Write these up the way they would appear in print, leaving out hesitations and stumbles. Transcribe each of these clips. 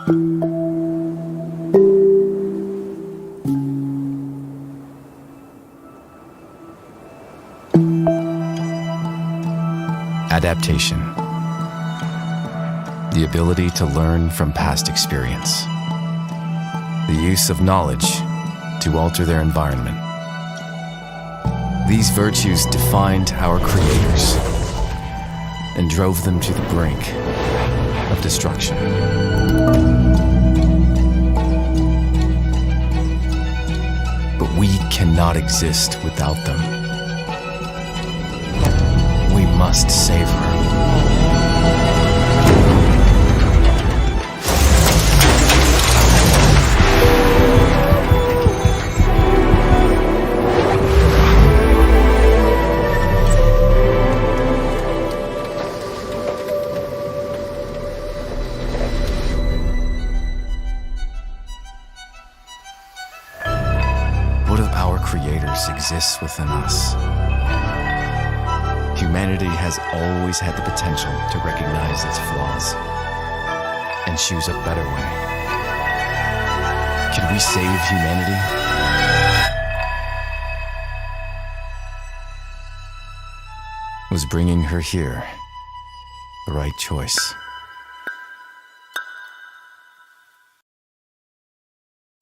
Adaptation. The ability to learn from past experience. The use of knowledge to alter their environment. These virtues defined our creators and drove them to the brink of destruction. But we cannot exist without them. We must save her. What of our creators exists within us? Humanity has always had the potential to recognize its flaws and choose a better way. Can we save humanity? Was bringing her here the right choice?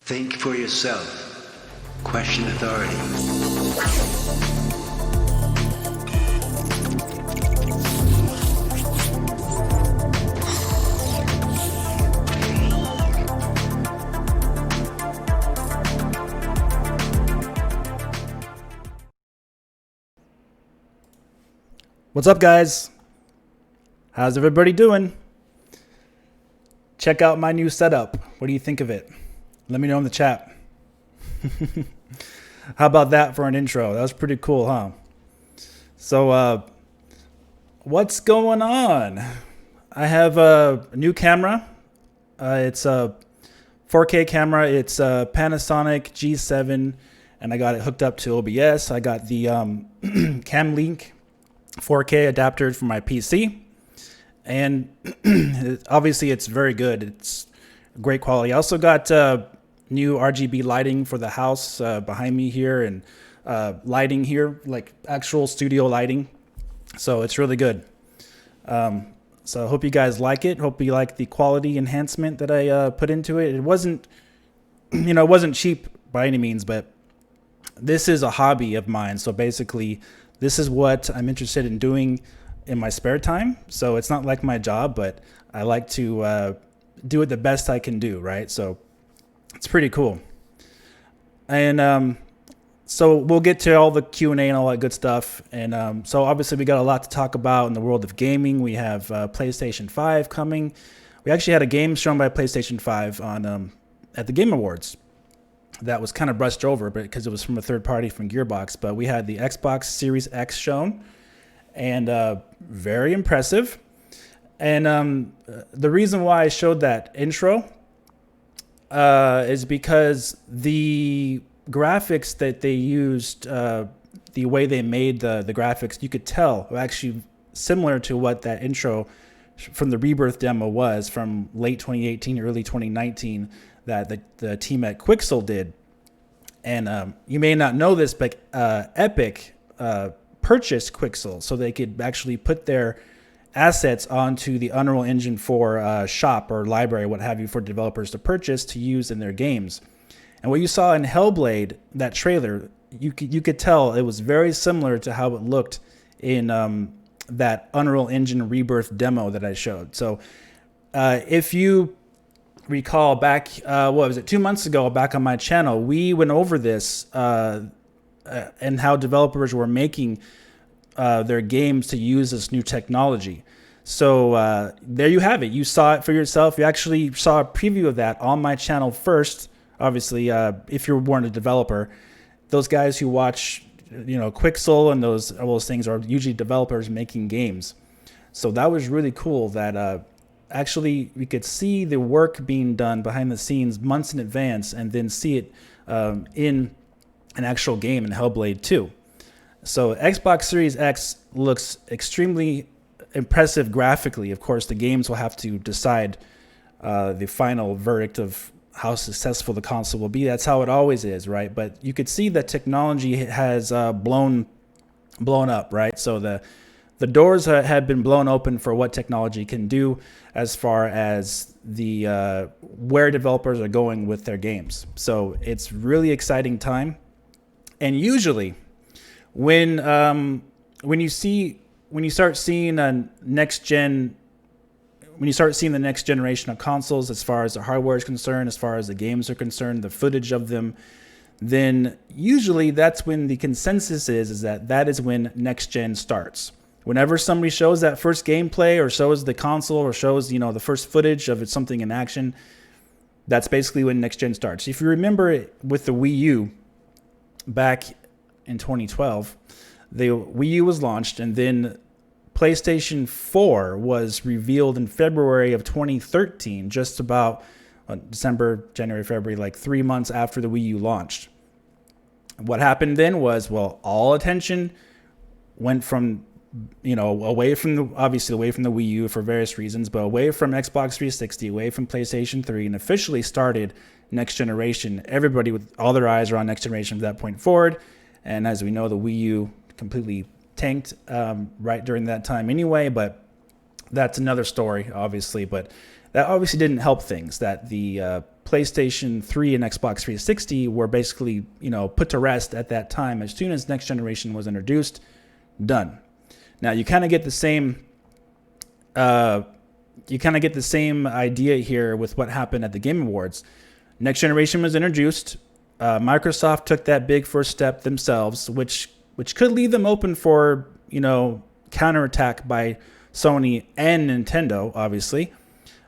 Think for yourself. Question authority. What's up, guys? How's everybody doing? Check out my new setup. What do you think of it? Let me know in the chat. How about that for an intro? That was pretty cool, huh? So, what's going on? I have a new camera. It's a 4K camera. It's a Panasonic G7, and I got it hooked up to OBS. I got the Cam Link 4K adapter for my PC, and obviously it's very good. It's great quality. I also got new RGB lighting for the house behind me here, and lighting here, like actual studio lighting. So it's really good. So I hope you guys like it. Hope you like the quality enhancement that I put into it. It wasn't, it wasn't cheap by any means, but this is a hobby of mine. So basically, this is what I'm interested in doing in my spare time. So it's not like my job, but I like to do it the best I can do, right? So it's pretty cool. And so we'll get to all the Q&A and all that good stuff. And so obviously we got a lot to talk about in the world of gaming. We have PlayStation 5 coming. We actually had a game shown by PlayStation 5 on at the Game Awards. That was kind of brushed over, but because it was from a third party from Gearbox. But we had the Xbox Series X shown, and very impressive. And the reason why I showed that intro is because the graphics that they used, the way they made the graphics, you could tell were actually similar to what that intro from the Rebirth demo was from late 2018, early 2019. That the team at Quixel did. And you may not know this, but Epic purchased Quixel so they could actually put their assets onto the Unreal Engine 4 shop or library, what have you, for developers to purchase to use in their games. And what you saw in Hellblade, that trailer, you could tell it was very similar to how it looked in that Unreal Engine Rebirth demo that I showed. So if you recall back, what was it, 2 months ago, back on my channel, we went over this and how developers were making their games to use this new technology. So there you have it. You saw it for yourself. You actually saw a preview of that on my channel first. Obviously, if you weren't a developer, those guys who watch, Quixel and all those things are usually developers making games. So that was really cool that actually we could see the work being done behind the scenes months in advance, and then see it in an actual game in Hellblade 2. So Xbox Series X looks extremely impressive graphically. Of course, the games will have to decide the final verdict of how successful the console will be. That's how it always is, right? But you could see that technology has blown up, right? So the doors have been blown open for what technology can do as far as the where developers are going with their games. So it's really exciting time. And usually, when you start seeing a next gen. When you start seeing the next generation of consoles, as far as the hardware is concerned, as far as the games are concerned, the footage of them, then usually that's when the consensus is that is when next gen starts. Whenever somebody shows that first gameplay or shows the console or shows, the first footage of something in action, that's basically when next gen starts. If you remember with the Wii U back in 2012, the Wii U was launched, and then PlayStation 4 was revealed in February of 2013, just about December, January, February, like 3 months after the Wii U launched. What happened then was, all attention went from, away from the Wii U for various reasons, but away from Xbox 360, away from PlayStation 3, and officially started next generation. Everybody with all their eyes are on next generation from that point forward. And as we know, the Wii U completely tanked right during that time anyway, but that's another story, obviously. But that obviously didn't help things, that the PlayStation 3 and Xbox 360 were basically, put to rest at that time. As soon as next generation was introduced, done. Now you kind of get the same idea here with what happened at the Game Awards. Next generation was introduced. Microsoft took that big first step themselves, which could leave them open for, counterattack by Sony and Nintendo, obviously.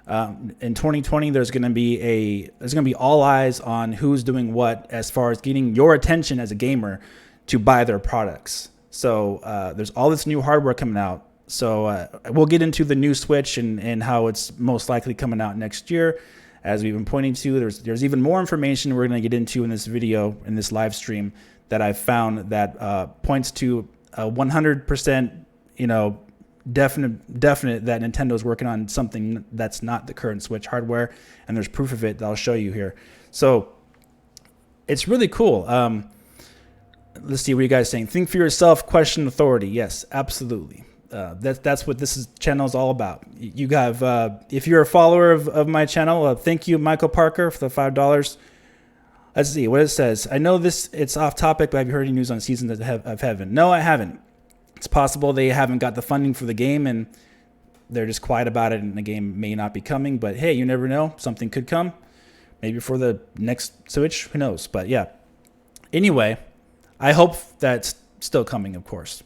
In 2020, there's going to be all eyes on who's doing what as far as getting your attention as a gamer to buy their products. So there's all this new hardware coming out. So we'll get into the new Switch and how it's most likely coming out next year. As we've been pointing to, there's even more information we're going to get into in this video, in this live stream, that I've found that points to 100%, definite that Nintendo's working on something that's not the current Switch hardware, and there's proof of it that I'll show you here. So it's really cool. Let's see what you guys are saying. Think for yourself, question authority. Yes, absolutely. That's what this channel is all about. You have, if you're a follower of my channel, thank you, Michael Parker, for the $5. Let's see what it says. I know it's off topic, but have you heard any news on Seasons of Heaven? No, I haven't. It's possible they haven't got the funding for the game and they're just quiet about it, and the game may not be coming. But hey, you never know. Something could come. Maybe for the next Switch. Who knows? But yeah. Anyway, I hope that's still coming, of course.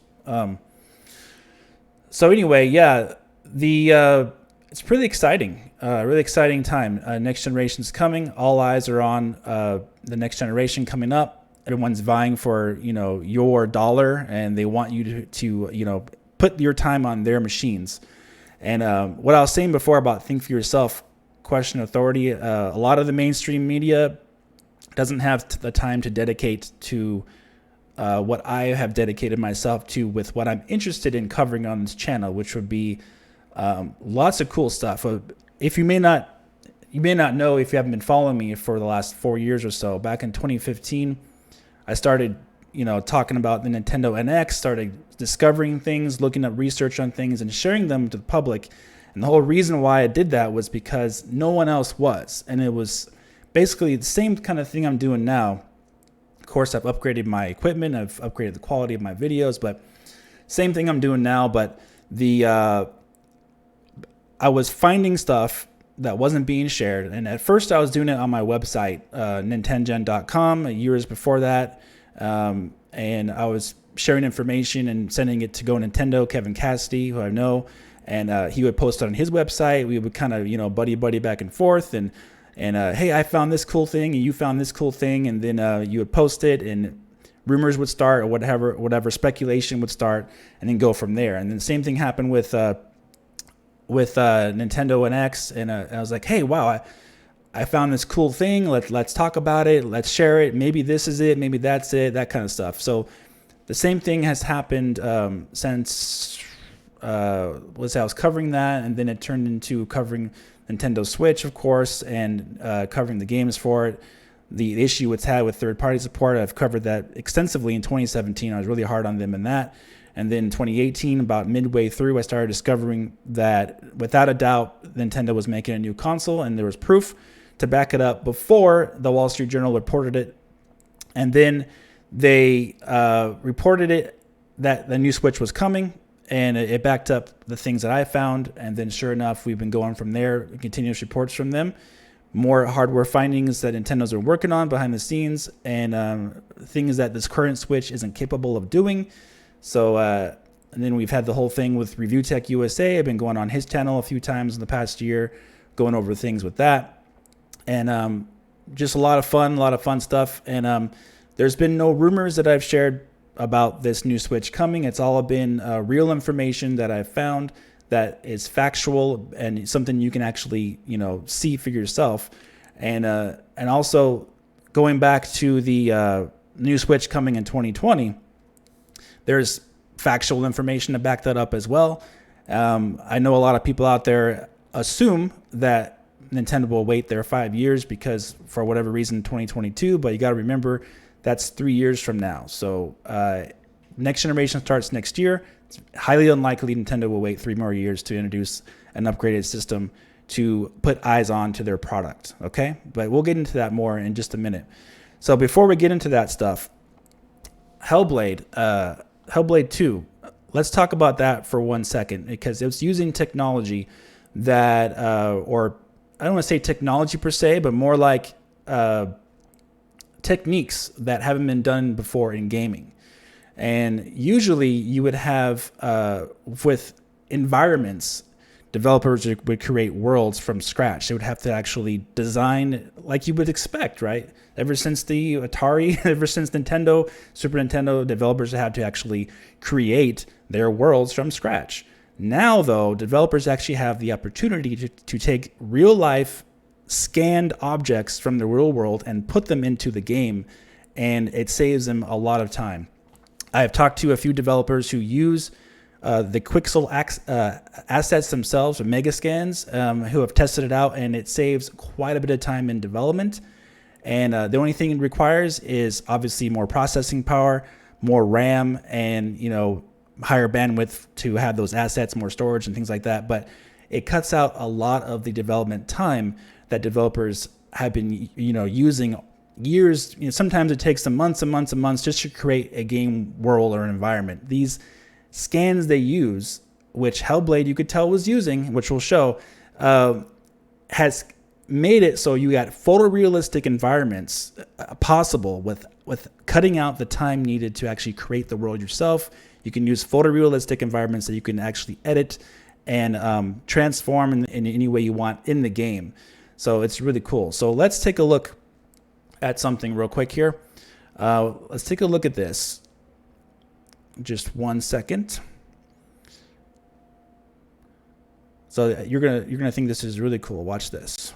So anyway, yeah, it's pretty exciting. Really exciting time. Next generation's coming. All eyes are on the next generation coming up. Everyone's vying for your dollar, and they want you to put your time on their machines. And what I was saying before about think for yourself, question authority. A lot of the mainstream media doesn't have the time to dedicate to what I have dedicated myself to with what I'm interested in covering on this channel, which would be lots of cool stuff. If you may not know, if you haven't been following me for the last 4 years or so, back in 2015, I started, talking about the Nintendo NX, started discovering things, looking up research on things, and sharing them to the public. And the whole reason why I did that was because no one else was. And it was basically the same kind of thing I'm doing now. Of course, I've upgraded my equipment, I've upgraded the quality of my videos, but same thing I'm doing now. But I was finding stuff that wasn't being shared. And at first I was doing it on my website, nintendogen.com, years before that. And I was sharing information and sending it to Go Nintendo, Kevin Cassidy, who I know. And he would post it on his website. We would kind of, buddy back and forth. And hey, I found this cool thing and you found this cool thing. And then you would post it and rumors would start, or whatever speculation would start, and then go from there. And then the same thing happened with Nintendo NX, and I was like, hey, wow, I found this cool thing. Let's talk about it. Let's share it. Maybe this is it. Maybe that's it. That kind of stuff. So the same thing has happened since I was covering that, and then it turned into covering Nintendo Switch, of course, and covering the games for it. The issue it's had with third-party support, I've covered that extensively in 2017. I was really hard on them in that. And then in 2018, about midway through, I started discovering that without a doubt, Nintendo was making a new console, and there was proof to back it up before the Wall Street Journal reported it. And then they reported it that the new Switch was coming, and it backed up the things that I found. And then sure enough, we've been going from there, continuous reports from them. More hardware findings that Nintendo's been working on behind the scenes, and things that this current Switch isn't capable of doing. So, and then we've had the whole thing with Review Tech USA. I've been going on his channel a few times in the past year, going over things with that. And just a lot of fun stuff. And there's been no rumors that I've shared about this new Switch coming. It's all been real information that I've found that is factual and something you can actually, see for yourself. And also going back to the new Switch coming in 2020, there's factual information to back that up as well. I know a lot of people out there assume that Nintendo will wait their 5 years because for whatever reason 2022, but you got to remember that's 3 years from now. So next generation starts next year. It's highly unlikely Nintendo will wait 3 more years to introduce an upgraded system to put eyes on to their product. Okay, but we'll get into that more in just a minute. So before we get into that stuff, Hellblade 2, let's talk about that for 1 second, because it's using technology that, or I don't want to say technology per se, but more like techniques that haven't been done before in gaming. And usually you would have, with environments, developers would create worlds from scratch. They would have to actually design like you would expect, right? Ever since the Atari, ever since Nintendo, Super Nintendo, developers had to actually create their worlds from scratch. Now, though, developers actually have the opportunity to take real life scanned objects from the real world and put them into the game, and it saves them a lot of time. I have talked to a few developers who use the Quixel assets themselves, or Megascans, who have tested it out, and it saves quite a bit of time in development. And the only thing it requires is obviously more processing power, more RAM, and higher bandwidth to have those assets, more storage and things like that. But it cuts out a lot of the development time that developers have been using years. Sometimes it takes them months and months and months just to create a game world or an environment. These scans they use, which Hellblade you could tell was using, which we'll show, has made it so you got photorealistic environments possible with cutting out the time needed to actually create the world yourself. You can use photorealistic environments that you can actually edit and transform in any way you want in the game. So it's really cool. So let's take a look at something real quick here. Let's take a look at this. Just 1 second. So you're gonna think this is really cool. Watch this.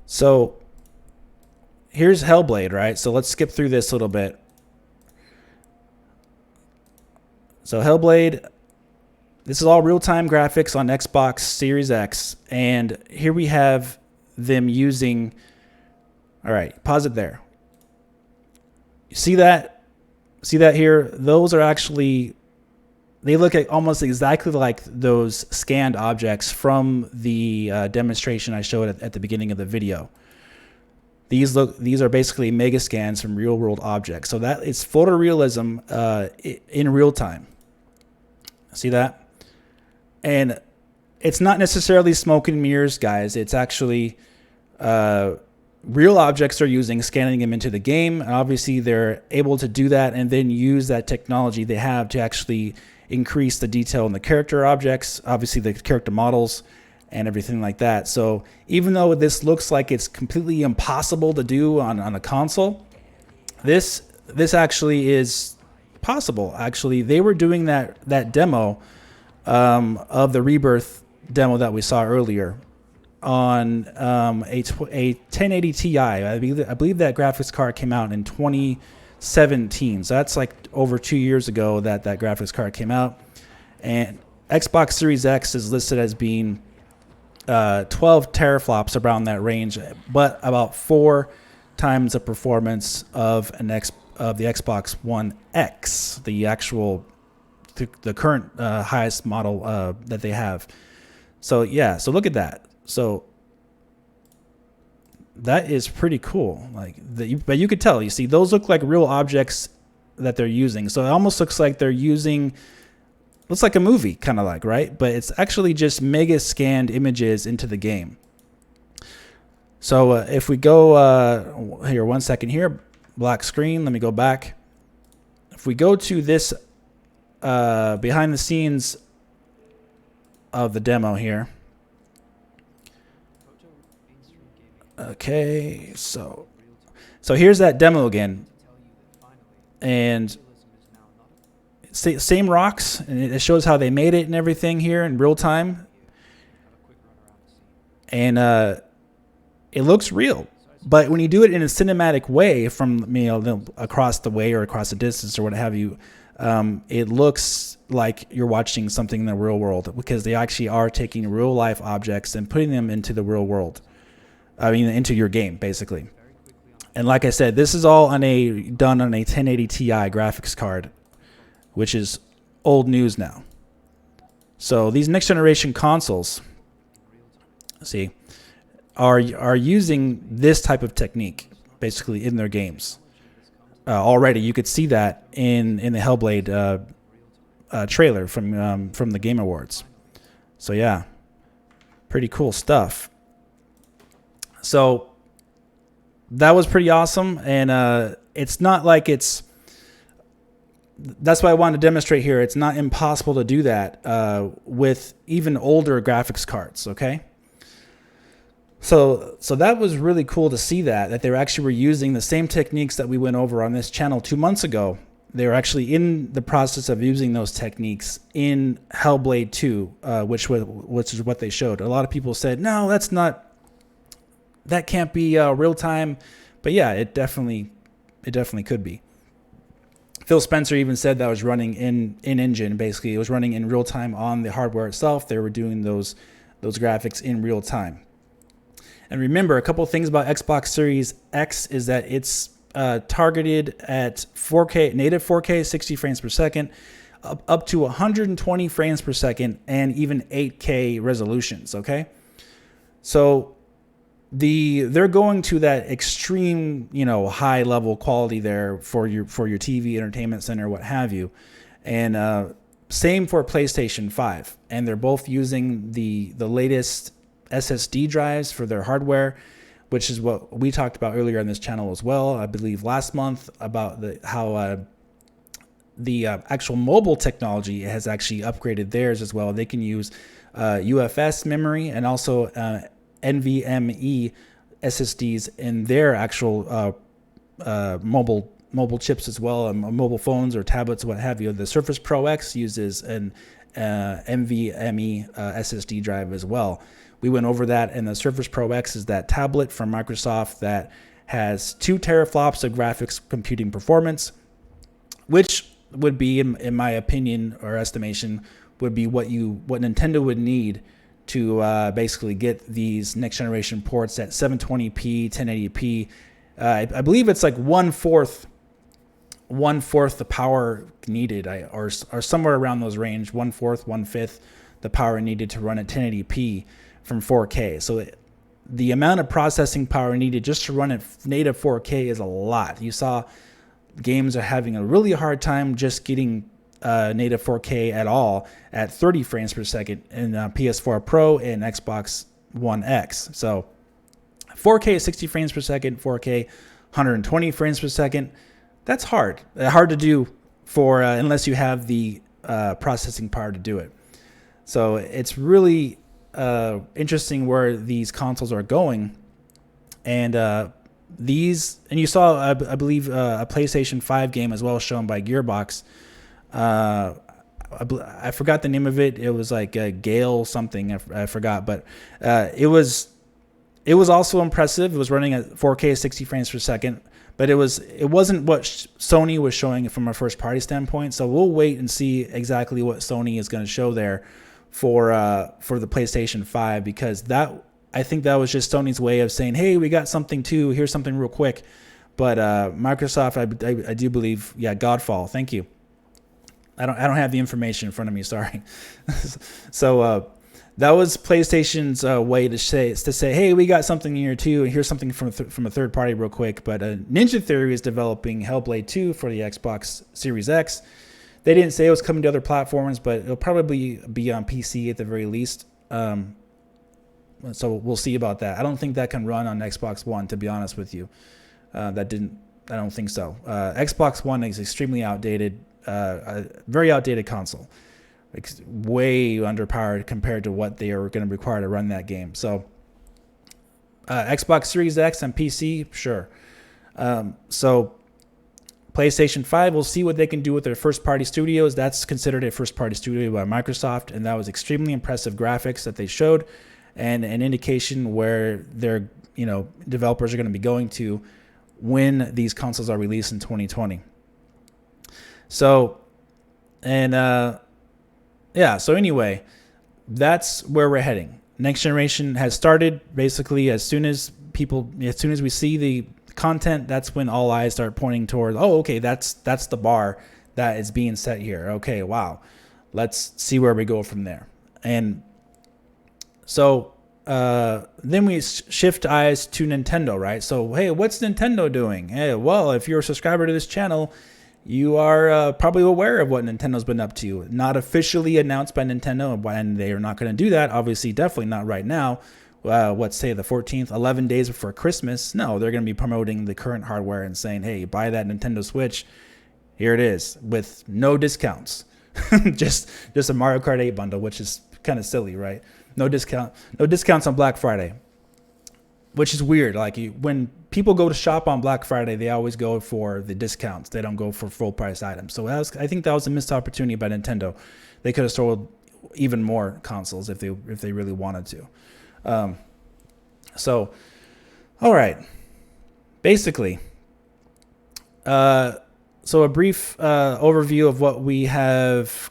So here's Hellblade, right? So let's skip through this a little bit. So Hellblade, this is all real-time graphics on Xbox Series X. And here we have them using, all right, pause it there. You see that? See that here? Those are actually, they look at almost exactly like those scanned objects from the demonstration I showed at the beginning of the video. These are basically mega scans from real world objects. So that is photorealism in real time. See that? And it's not necessarily smoke and mirrors, guys. It's actually real objects they're using, scanning them into the game. And obviously they're able to do that and then use that technology they have to actually increase the detail in the character objects, obviously the character models and everything like that. So even though this looks like it's completely impossible to do on a console, this actually is possible. Actually, they were doing that demo of the Rebirth demo that we saw earlier. on a 1080 Ti. I believe that graphics card came out in 2017. So that's like over 2 years ago that graphics card came out. And Xbox Series X is listed as being 12 teraflops, around that range, but about 4 times the performance of the Xbox One X, the actual the current highest model that they have. So yeah, so look at that. So that is pretty cool. But you could tell. You see, those look like real objects that they're using. So it almost looks like they're using. Looks like a movie, kind of like, right? But it's actually just mega scanned images into the game. So if we go here, 1 second here, black screen. Let me go back. If we go to this behind the scenes of the demo here. Okay, so here's that demo again, and same rocks, and it shows how they made it and everything here in real time, and it looks real. But when you do it in a cinematic way from across the way or across the distance or what have you, it looks like you're watching something in the real world, because they actually are taking real life objects and putting them into the real world. Into your game, basically. And like I said, this is all done on a 1080 Ti graphics card, which is old news now. So these next generation consoles, are using this type of technique basically in their games. Already, you could see that in the Hellblade trailer from the Game Awards. So yeah, pretty cool stuff. So that was pretty awesome, and it's not like it's. That's why I wanted to demonstrate here. It's not impossible to do that with even older graphics cards. Okay. So that was really cool to see that they actually were using the same techniques that we went over on this channel 2 months ago. They were actually in the process of using those techniques in Hellblade 2, which is what they showed. A lot of people said, no, that can't be real time, but yeah, it definitely could be. Phil Spencer even said that was running in engine. Basically, it was running in real time on the hardware itself. They were doing those graphics in real time. And remember, a couple of things about Xbox Series X is that it's targeted at 4K, native 4K, 60 frames per second, up to 120 frames per second, and even 8K resolutions. Okay, so they're going to that extreme, high level quality there for your TV, entertainment center, what have you, and same for PlayStation 5. And they're both using the latest SSD drives for their hardware, which is what we talked about earlier on this channel as well. I believe last month about how the actual mobile technology has actually upgraded theirs as well. They can use UFS memory and also NVMe SSDs in their actual mobile chips as well, mobile phones or tablets, what have you. The Surface Pro X uses an NVMe SSD drive as well. We went over that, and the Surface Pro X is that tablet from Microsoft that has 2 teraflops of graphics computing performance, which would be, in my opinion or estimation, would be what Nintendo would need to basically get these next generation ports at 720p, 1080p. I believe it's like one fourth the power needed, or somewhere around those range. 1/4, 1/5 the power needed to run at 1080p from 4K. So the amount of processing power needed just to run at native 4K is a lot. You saw games are having a really hard time just getting native 4K at all at 30 frames per second in PS4 Pro and Xbox One X. So 4K 60 frames per second, 4K 120 frames per second. That's hard to do for unless you have the processing power to do it. So it's really interesting where these consoles are going, and you saw I believe a PlayStation 5 game as well shown by Gearbox. I forgot the name of it. It was like Gale something. I forgot, but it was it was also impressive. It was running at 4K 60 frames per second, but it wasn't what Sony was showing from a first party standpoint. So we'll wait and see exactly what Sony is going to show there for the PlayStation 5, because I think that was just Sony's way of saying, hey, we got something too. Here's something real quick. But Microsoft, I do believe, Godfall. Thank you. I don't have the information in front of me. Sorry. So that was PlayStation's way to say, hey, we got something here too, and here's something from a third party real quick. But Ninja Theory is developing Hellblade 2 for the Xbox Series X. They didn't say it was coming to other platforms, but it'll probably be on PC at the very least. So we'll see about that. I don't think that can run on Xbox One, to be honest with you. I don't think so. Xbox One is extremely outdated, a very outdated console. Way underpowered compared to what they are going to require to run that game. So Xbox Series X and PC, sure. So PlayStation 5, we'll see what they can do with their first-party studios. That's considered a first-party studio by Microsoft, and that was extremely impressive graphics that they showed, and an indication where their developers are going to be going to when these consoles are released in 2020. So, and so anyway, that's where we're heading. Next generation has started. Basically, as soon as we see the content, that's when all eyes start pointing towards, oh, okay, that's the bar that is being set here. Okay, wow. Let's see where we go from there. And so then we shift eyes to Nintendo, right? So, hey, what's Nintendo doing? Hey, well, if you're a subscriber to this channel, you are probably aware of what Nintendo's been up to. Not officially announced by Nintendo, and they are not going to do that. Obviously, definitely not right now. Let's say the 14th, 11 days before Christmas. No, they're going to be promoting the current hardware and saying, hey, buy that Nintendo Switch. Here it is with no discounts. just a Mario Kart 8 bundle, which is kind of silly, right? No discounts on Black Friday, which is weird. Like when people go to shop on Black Friday, they always go for the discounts. They don't go for full price items. So I think that was a missed opportunity by Nintendo. They could have sold even more consoles if they really wanted to. So, all right. Basically, so a brief overview of what we have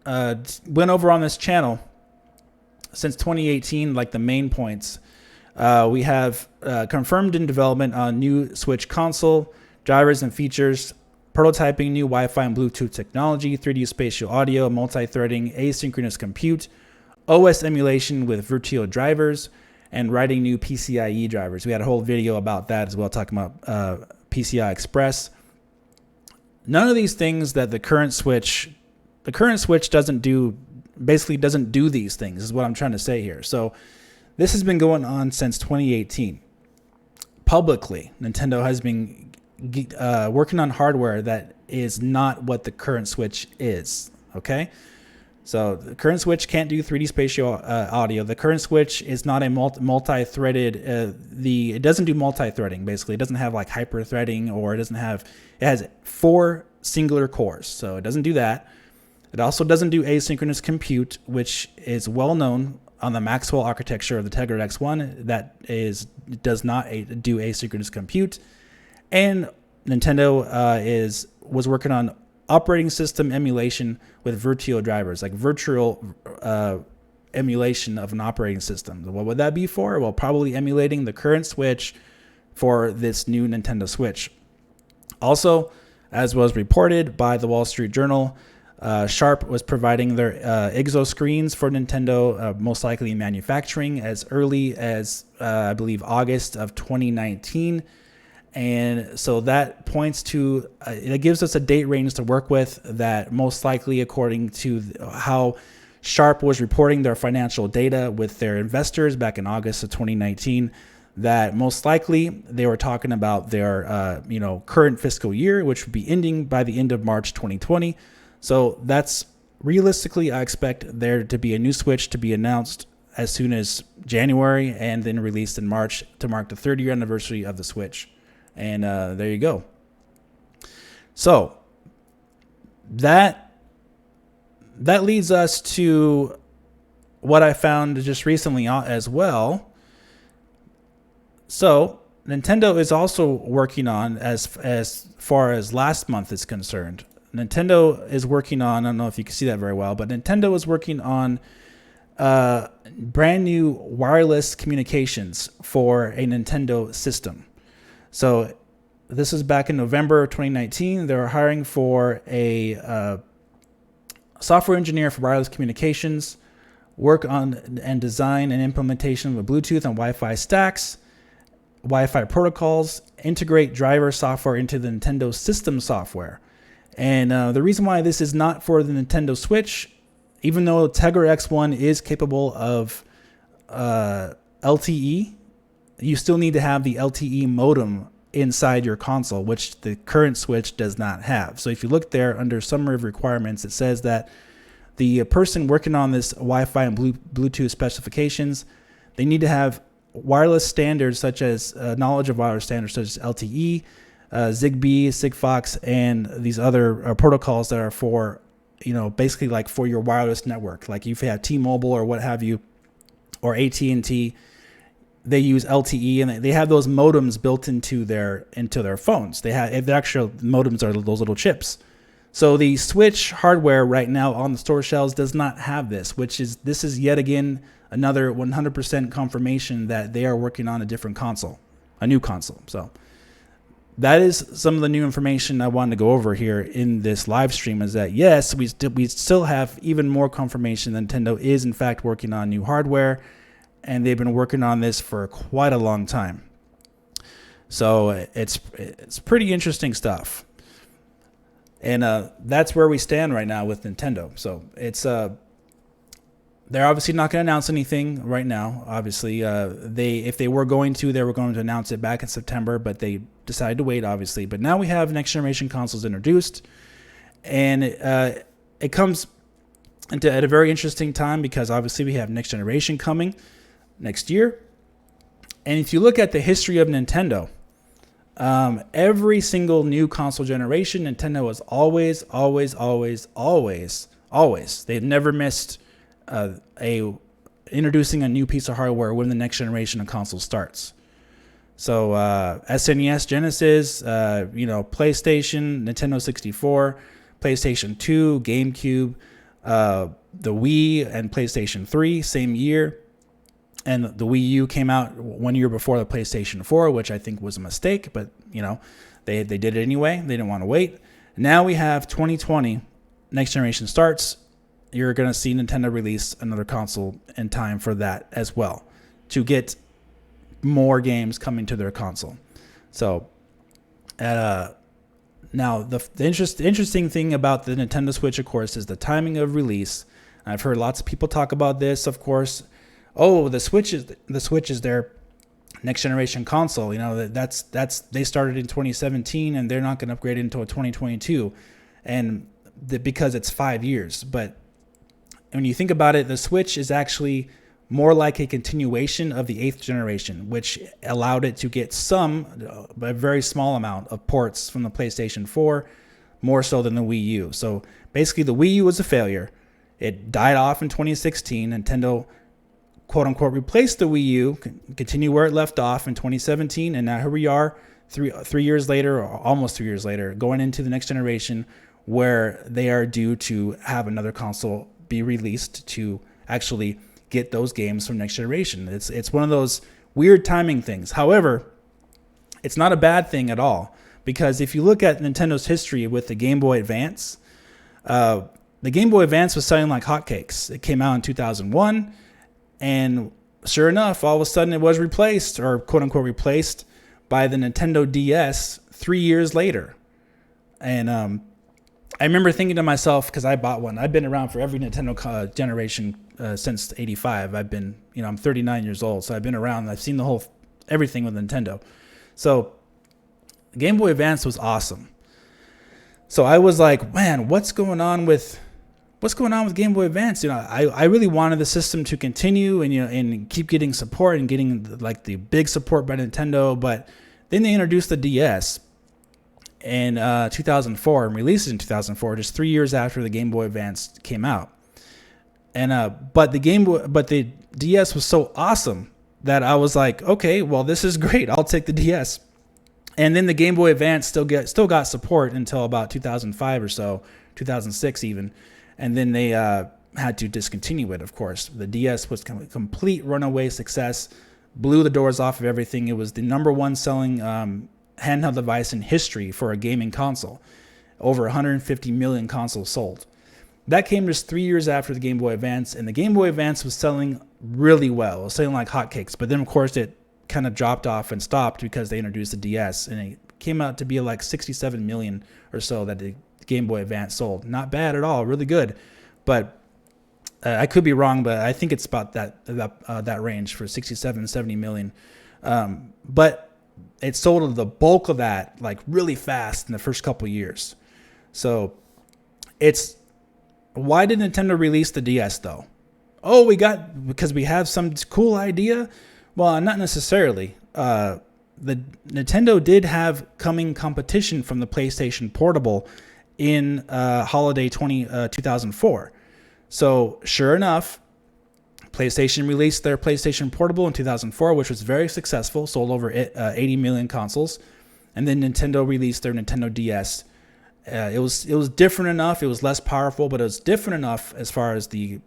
went over on this channel since 2018, like the main points. We have confirmed in development on new Switch console, drivers and features, prototyping new Wi-Fi and Bluetooth technology, 3D spatial audio, multi-threading, asynchronous compute, OS emulation with Virtual drivers, and writing new PCIe drivers. We had a whole video about that as well, talking about PCI Express. None of these things that the current Switch doesn't do these things, is what I'm trying to say here. So this has been going on since 2018. Publicly, Nintendo has been working on hardware that is not what the current Switch is, okay? So the current Switch can't do 3D spatial audio. The current Switch is not a multi-threaded. It doesn't do multi-threading. Basically, it doesn't have like hyper-threading, or it has 4 singular cores. So it doesn't do that. It also doesn't do asynchronous compute, which is well known on the Maxwell architecture of the Tegra X1. That does not do asynchronous compute. And Nintendo was working on operating system emulation with virtual drivers, like virtual emulation of an operating system. What would that be for? Well, probably emulating the current Switch for this new Nintendo Switch. Also, as was reported by the Wall Street Journal, Sharp was providing their IGZO screens for Nintendo, most likely in manufacturing as early as, I believe, August of 2019. And so that points to, it gives us a date range to work with that most likely, according to how Sharp was reporting their financial data with their investors back in August of 2019, that most likely they were talking about their current fiscal year, which would be ending by the end of March 2020. So that's realistically, I expect there to be a new Switch to be announced as soon as January and then released in March to mark the 30-year anniversary of the Switch. And there you go. So that leads us to what I found just recently as well, So Nintendo is also working on, as far as last month is concerned, Nintendo is working on, I don't know if you can see that very well, but Nintendo is working on brand new wireless communications for a Nintendo system. So this is back in November 2019. They were hiring for a software engineer for wireless communications, work on and design and implementation of Bluetooth and Wi-Fi stacks, Wi-Fi protocols, integrate driver software into the Nintendo system software. And the reason why this is not for the Nintendo Switch, even though Tegra X1 is capable of LTE, you still need to have the LTE modem inside your console, which the current Switch does not have. So if you look there under summary of requirements, it says that the person working on this Wi-Fi and Bluetooth specifications, they need to have wireless standards such as knowledge of wireless standards such as LTE, Zigbee, Sigfox, and these other protocols that are for, basically like for your wireless network. Like if you have T-Mobile or what have you, or AT&T, they use LTE, and they have those modems built into their phones. The actual modems are those little chips. So the Switch hardware right now on the store shelves does not have this, this is yet again another 100% confirmation that they are working on a new console. So that is some of the new information I wanted to go over here in this live stream, is that yes, we still have even more confirmation that Nintendo is in fact working on new hardware, and they've been working on this for quite a long time. So it's pretty interesting stuff. And that's where we stand right now with Nintendo. So it's they're obviously not going to announce anything right now. Obviously, if they were going to announce it back in September, but they decided to wait, obviously. But now we have next generation consoles introduced, and it comes at a very interesting time, because obviously we have next generation coming next year. And if you look at the history of Nintendo, every single new console generation, Nintendo has always, they've never missed introducing a new piece of hardware when the next generation of consoles starts. So SNES, Genesis, PlayStation, Nintendo 64, PlayStation 2, GameCube, the Wii, and PlayStation 3 same year. And the Wii U came out 1 year before the PlayStation 4, which I think was a mistake, but they did it anyway. They didn't want to wait. Now we have 2020, next generation starts. You're going to see Nintendo release another console in time for that as well, to get more games coming to their console. So now the interesting thing about the Nintendo Switch, of course, is the timing of release. I've heard lots of people talk about this, of course. Oh, the Switch is their next generation console. That's they started in 2017, and they're not going to upgrade it until 2022, and because it's 5 years. But when you think about it, the Switch is actually more like a continuation of the 8th generation, which allowed it to get a very small amount of ports from the PlayStation 4, more so than the Wii U. So basically, the Wii U was a failure. It died off in 2016. Nintendo, quote unquote, replaced the Wii U, continue where it left off in 2017, and now here we are, three years later, or almost 3 years later, going into the next generation, where they are due to have another console be released to actually get those games from next generation. It's one of those weird timing things. However, it's not a bad thing at all, because if you look at Nintendo's history with the Game Boy Advance, the Game Boy Advance was selling like hotcakes. It came out in 2001. And sure enough, all of a sudden it was replaced, or quote unquote replaced, by the Nintendo DS 3 years later. And I remember thinking to myself, because I bought one, I've been around for every Nintendo generation since '85. I'm 39 years old, so I've been around. I've seen everything with Nintendo. So Game Boy Advance was awesome. So I was like, man, what's going on with Game Boy Advance? I really wanted the system to continue and keep getting support and getting the big support by Nintendo. But then they introduced the DS in 2004 and released it in 2004, just 3 years after the Game Boy Advance came out. And but the DS was so awesome that I was like, okay, well, this is great. I'll take the DS. And then the Game Boy Advance still got support until about 2005 or so, 2006 even. And then they had to discontinue it, of course. The DS was a complete runaway success, blew the doors off of everything. It was the number one selling handheld device in history for a gaming console. Over 150 million consoles sold. That came just 3 years after the Game Boy Advance, and the Game Boy Advance was selling really well. It was selling like hotcakes, but then of course it kind of dropped off and stopped because they introduced the DS, and it came out to be like 67 million or so that the Game Boy Advance sold. Not bad at all, really good. But I could be wrong, but I think it's about that range for 67, 70 million. But it sold the bulk of that like really fast in the first couple years. So it's, why did Nintendo release the DS though? Oh, because we have some cool idea? Well, not necessarily. The Nintendo did have coming competition from the PlayStation Portable in holiday 2004. So sure enough, PlayStation released their PlayStation Portable in 2004, which was very successful, sold over 80 million consoles. And then Nintendo released their Nintendo DS. It was different enough. It was less powerful, but it was different enough as far as the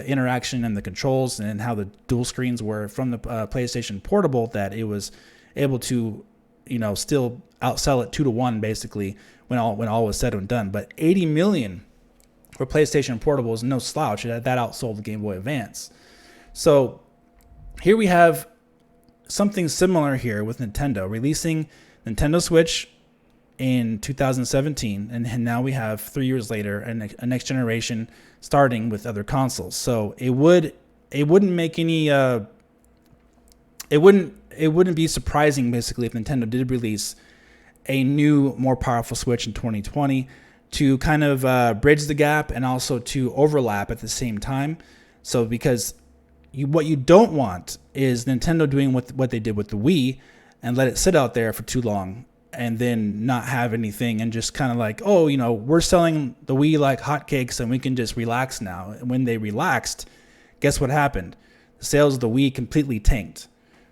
interaction and the controls and how the dual screens were from the PlayStation Portable that it was able to, still outsell it 2-1 basically when all was said and done. But 80 million for PlayStation Portable is no slouch. That outsold the Game Boy Advance. So here we have something similar here with Nintendo releasing Nintendo Switch in 2017, and now we have 3 years later a next generation starting with other consoles. So it wouldn't make any it wouldn't be surprising basically if Nintendo did release a new, more powerful Switch in 2020 to kind of bridge the gap and also to overlap at the same time. So because what you don't want is Nintendo doing what they did with the Wii and let it sit out there for too long and then not have anything and just kind of like, oh, we're selling the Wii like hotcakes and we can just relax now. And when they relaxed, guess what happened? The sales of the Wii completely tanked.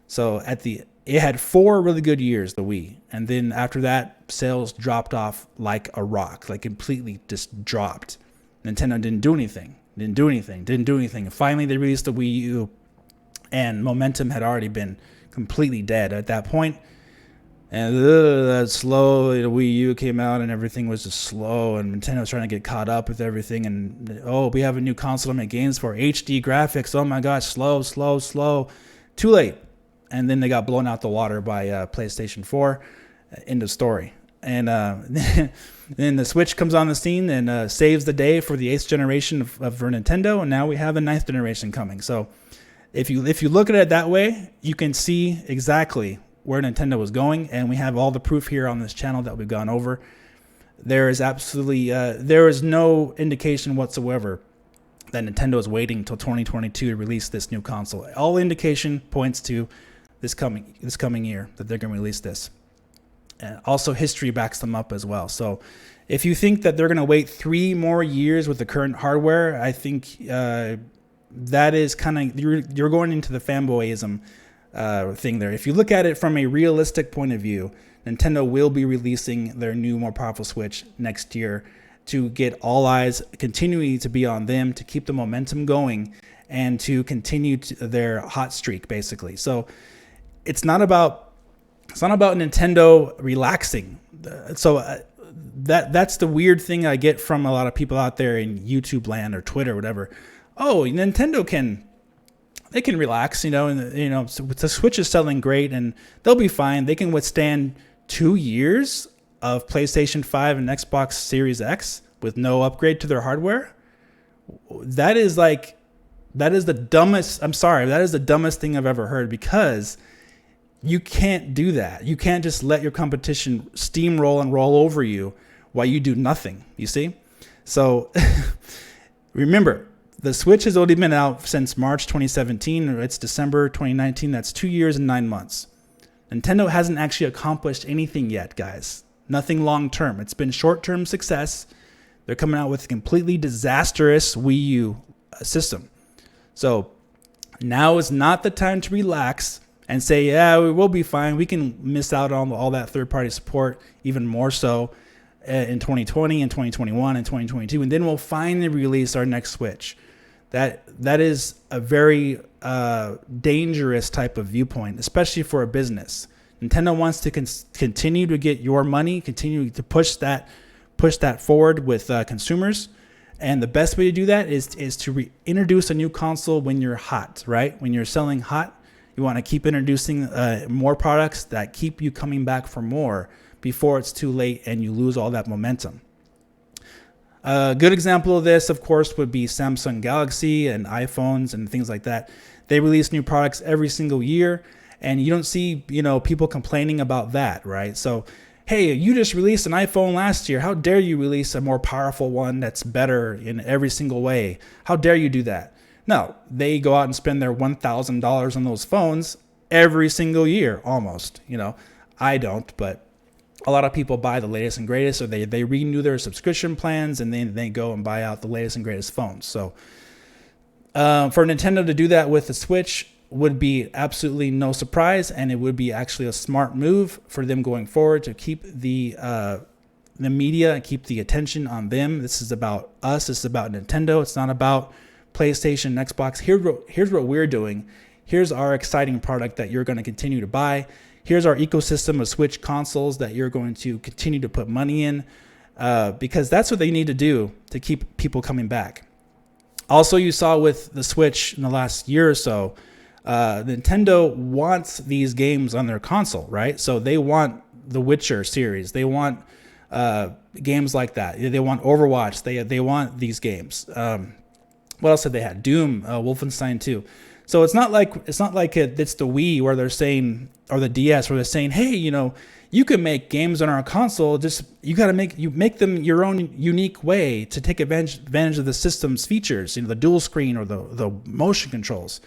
So it had 4 really good years, the Wii. And then after that, sales dropped off like a rock, like completely just dropped. Nintendo didn't do anything. And finally they released the Wii U and momentum had already been completely dead at that point. And that slow, the Wii U came out and everything was just slow, and Nintendo was trying to get caught up with everything. And we have a new console to make games for, HD graphics. Oh my gosh, slow. Too late. And then they got blown out the water by PlayStation 4. End of story. And then the Switch comes on the scene and saves the day for the 8th generation for Nintendo, and now we have the 9th generation coming. So if you look at it that way, you can see exactly where Nintendo was going, and we have all the proof here on this channel that we've gone over. There is absolutely there is no indication whatsoever that Nintendo is waiting until 2022 to release this new console. All indication points to this coming year that they're going to release this. Also, history backs them up as well. So if you think that they're going to wait 3 more years with the current hardware, I think that is kind of, you're going into the fanboyism thing there. If you look at it from a realistic point of view, Nintendo will be releasing their new, more powerful Switch next year to get all eyes continuing to be on them, to keep the momentum going, and to continue their hot streak, basically. So it's not about Nintendo relaxing. So that's the weird thing I get from a lot of people out there in YouTube land or Twitter or whatever. Oh, Nintendo can relax, and the Switch is selling great and they'll be fine. They can withstand 2 years of PlayStation 5 and Xbox Series X with no upgrade to their hardware. That is the dumbest thing I've ever heard, because you can't do that. You can't just let your competition steamroll and roll over you while you do nothing, you see? So remember, the Switch has only been out since March 2017, or it's December 2019. That's 2 years and 9 months. Nintendo hasn't actually accomplished anything yet, guys. Nothing long-term. It's been short-term success. They're coming out with a completely disastrous Wii U system. So Now is not the time to relax and say, yeah, we'll be fine. We can miss out on all that third-party support, even more so in 2020 and 2021 and 2022, and then we'll finally release our next Switch. That is a very dangerous type of viewpoint, especially for a business. Nintendo wants to continue to get your money, continue to push that forward with consumers. And the best way to do that is to introduce a new console when you're hot, right? When you're selling hot, you want to keep introducing more products that keep you coming back for more before it's too late and you lose all that momentum. A good example of this, of course, would be Samsung Galaxy and iPhones and things like that. They release new products every single year, and you don't see, people complaining about that, right? So, hey, you just released an iPhone last year. How dare you release a more powerful one that's better in every single way? How dare you do that? No, they go out and spend their $1,000 on those phones every single year, almost. I don't, but a lot of people buy the latest and greatest, or they renew their subscription plans, and then they go and buy out the latest and greatest phones. So for Nintendo to do that with the Switch would be absolutely no surprise, and it would be actually a smart move for them going forward to keep the media and keep the attention on them. This is about us. This is about Nintendo. It's not about PlayStation, Xbox. Here's what we're doing. Here's our exciting product that you're going to continue to buy. Here's our ecosystem of Switch consoles that you're going to continue to put money in, because that's what they need to do to keep people coming back. Also, you saw with the Switch in the last year or so, Nintendo wants these games on their console, right? So they want the Witcher series. They want games like that. They want Overwatch. They want these games. What else did they have? Doom, Wolfenstein 2. So it's not like it's the Wii where they're saying, or the DS where they're saying, hey, you can make games on our console. Just you make them your own unique way to take advantage of the system's features, the dual screen or the motion controls.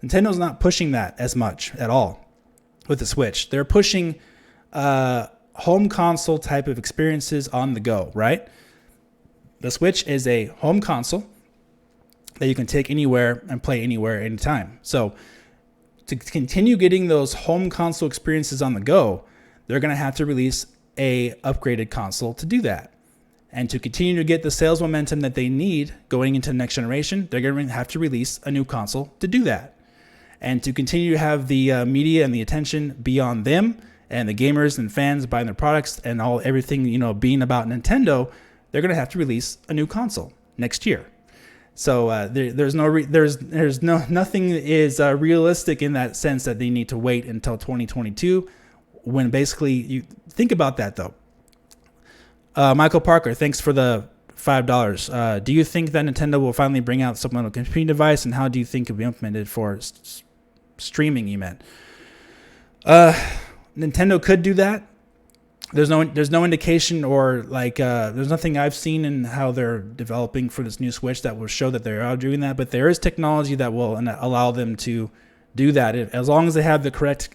Nintendo's not pushing that as much at all with the Switch. They're pushing home console type of experiences on the go, right? The Switch is a home console that you can take anywhere and play anywhere, anytime. So to continue getting those home console experiences on the go, they're going to have to release a upgraded console to do that. And to continue to get the sales momentum that they need going into the next generation, they're going to have to release a new console to do that. And to continue to have the media and the attention be on them and the gamers and fans buying their products and everything being about Nintendo, they're going to have to release a new console next year. So nothing is realistic in that sense that they need to wait until 2022. When basically you think about that though. Michael Parker, thanks for the $5. Do you think that Nintendo will finally bring out supplemental computing device, and how do you think it will be implemented for streaming? You meant Nintendo could do that. There's no indication or there's nothing I've seen in how they're developing for this new Switch that will show that they're out doing that. But there is technology that will allow them to do that. As long as they have the correct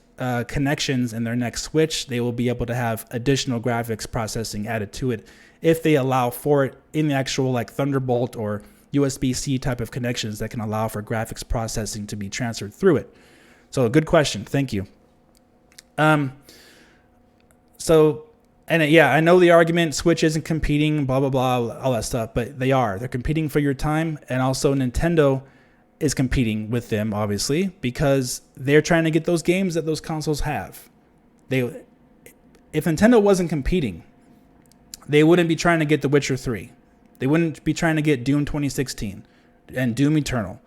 connections in their next Switch, they will be able to have additional graphics processing added to it if they allow for it in the actual Thunderbolt or USB-C type of connections that can allow for graphics processing to be transferred through it. So a good question. Thank you. I know the argument Switch isn't competing, blah, blah, blah, all that stuff, but they are. They're competing for your time, and also Nintendo is competing with them, obviously, because they're trying to get those games that those consoles have. If Nintendo wasn't competing, they wouldn't be trying to get The Witcher 3. They wouldn't be trying to get Doom 2016 and Doom Eternal.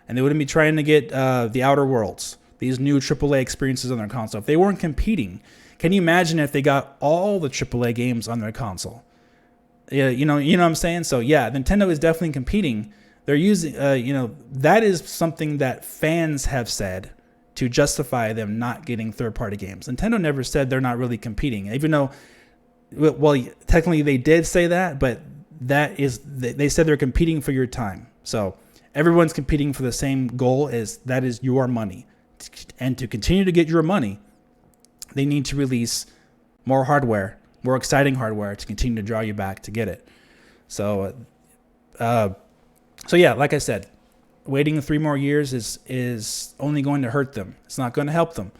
And they wouldn't be trying to get The Outer Worlds, these new AAA experiences on their console. If they weren't competing, can you imagine if they got all the AAA games on their console? Yeah, you know what I'm saying? So yeah, Nintendo is definitely competing. They're using, that is something that fans have said to justify them not getting third-party games. Nintendo never said they're not really competing, even though, well, technically they did say that, but they said they're competing for your time. So everyone's competing for the same goal, that is your money. And to continue to get your money, they need to release more hardware, more exciting hardware to continue to draw you back to get it. So yeah, like I said, waiting 3 more years is only going to hurt them. It's not going to help them.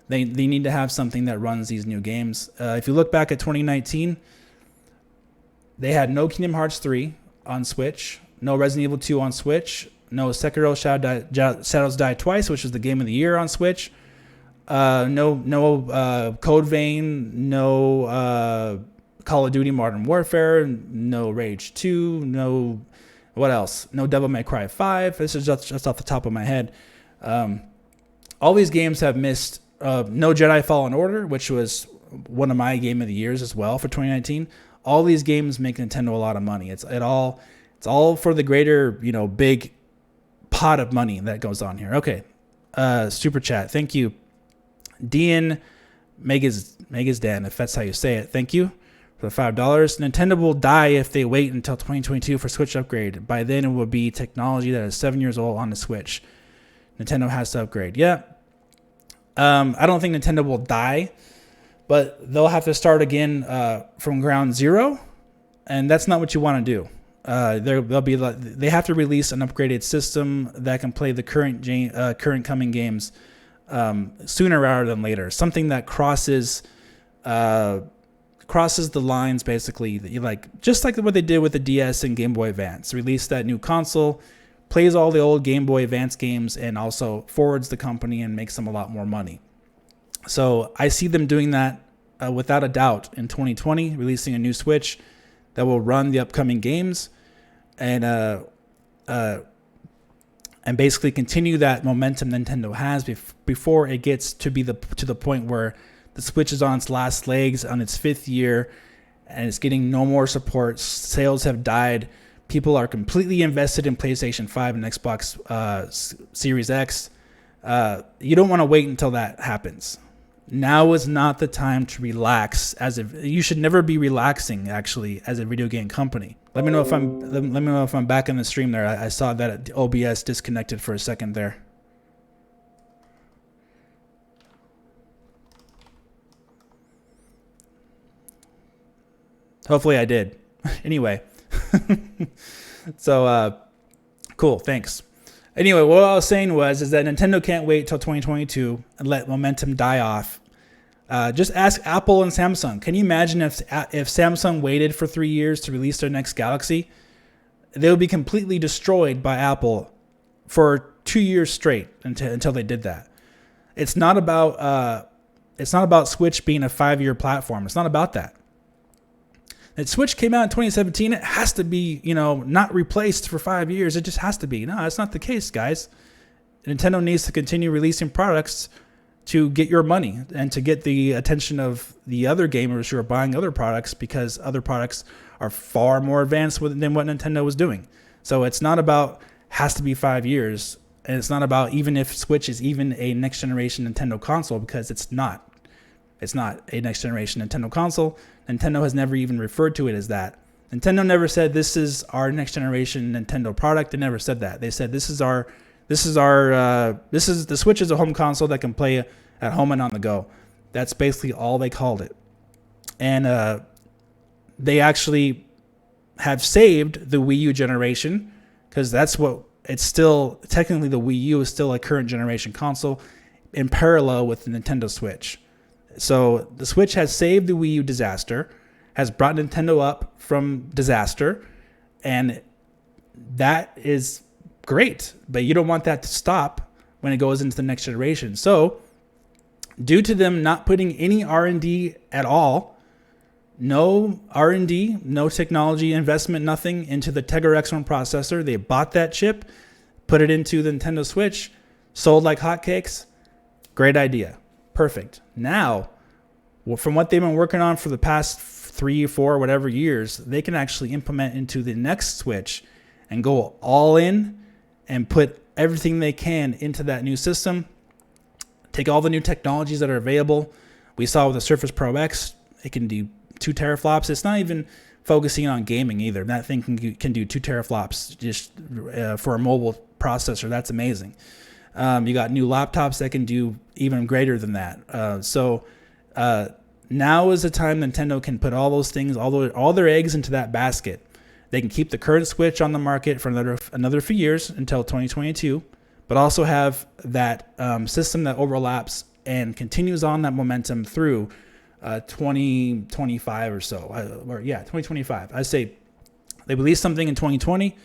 They need to have something that runs these new games. If you look back at 2019, they had no Kingdom Hearts 3 on Switch, no Resident Evil 2 on Switch, no Sekiro Shadows Die Twice, which was the game of the year on Switch. No Code Vein, no Call of Duty Modern Warfare, no Rage 2, no, what else? No Devil May Cry 5. This is just off the top of my head. All these games have missed. No Jedi Fallen Order, which was one of my game of the years as well for 2019. All these games make Nintendo a lot of money. It's all for the greater, big pot of money that goes on here. Okay. Super chat. Thank you. Dean Megasdan, if that's how you say it. Thank you for the $5. Nintendo will die if they wait until 2022 for Switch upgrade. By then it will be technology that is 7 years old on the Switch. Nintendo has to upgrade. Yeah. I don't think Nintendo will die, but they'll have to start again from ground zero, and that's not what you want to do. They have to release an upgraded system that can play the current coming games sooner rather than later. Something that crosses the lines, basically. Just like what they did with the DS and Game Boy Advance. Release that new console, plays all the old Game Boy Advance games, and also forwards the company and makes them a lot more money. So I see them doing that without a doubt in 2020, releasing a new Switch that will run the upcoming games and basically continue that momentum Nintendo has before it gets to the point where the Switch is on its last legs, on its 5th year, and it's getting no more support. Sales have died. People are completely invested in PlayStation 5 and Xbox Series X. You don't want to wait until that happens. Now is not the time to relax. You should never be relaxing, actually, as a video game company. Let me know if I'm back in the stream there. I saw that OBS disconnected for a second there. Hopefully I did. Anyway. So, cool. Thanks. Anyway, what I was saying is that Nintendo can't wait till 2022 and let momentum die off. Just ask Apple and Samsung. Can you imagine if Samsung waited for 3 years to release their next Galaxy? They would be completely destroyed by Apple for 2 years straight until they did that. It's not about Switch being a 5-year platform. It's not about that. The Switch came out in 2017. It has to be, not replaced for 5 years. It just has to be. No, that's not the case, guys. Nintendo needs to continue releasing products to get your money and to get the attention of the other gamers who are buying other products, because other products are far more advanced than what Nintendo was doing. So it's not about has to be 5 years, and it's not about even if Switch is even a next generation Nintendo console, because it's not. It's not a next generation Nintendo console. Nintendo has never even referred to it as that. Nintendo never said this is our next generation Nintendo product. They never said that. They said the Switch is a home console that can play at home and on the go. That's basically all they called it. And they actually have saved the Wii U generation, because it's still technically the Wii U is still a current generation console in parallel with the Nintendo Switch. So the Switch has saved the Wii U disaster, has brought Nintendo up from disaster, and that is great. But you don't want that to stop when it goes into the next generation. So due to them not putting any R&D at all, no R&D, no technology investment, nothing into the Tegra X1 processor, they bought that chip, put it into the Nintendo Switch, sold like hotcakes. Great idea. Perfect. Now, from what they've been working on for the past 3, 4, whatever years, they can actually implement into the next Switch and go all in and put everything they can into that new system. Take all the new technologies that are available. We saw with the Surface Pro X, it can do 2 teraflops. It's not even focusing on gaming either. That thing can do 2 teraflops just for a mobile processor. That's amazing. You got new laptops that can do even greater than that. So now is the time Nintendo can put all those things, all their eggs into that basket. They can keep the current Switch on the market for another few years until 2022, but also have that system that overlaps and continues on that momentum through 2025 or so. 2025. I say they release something in 2020,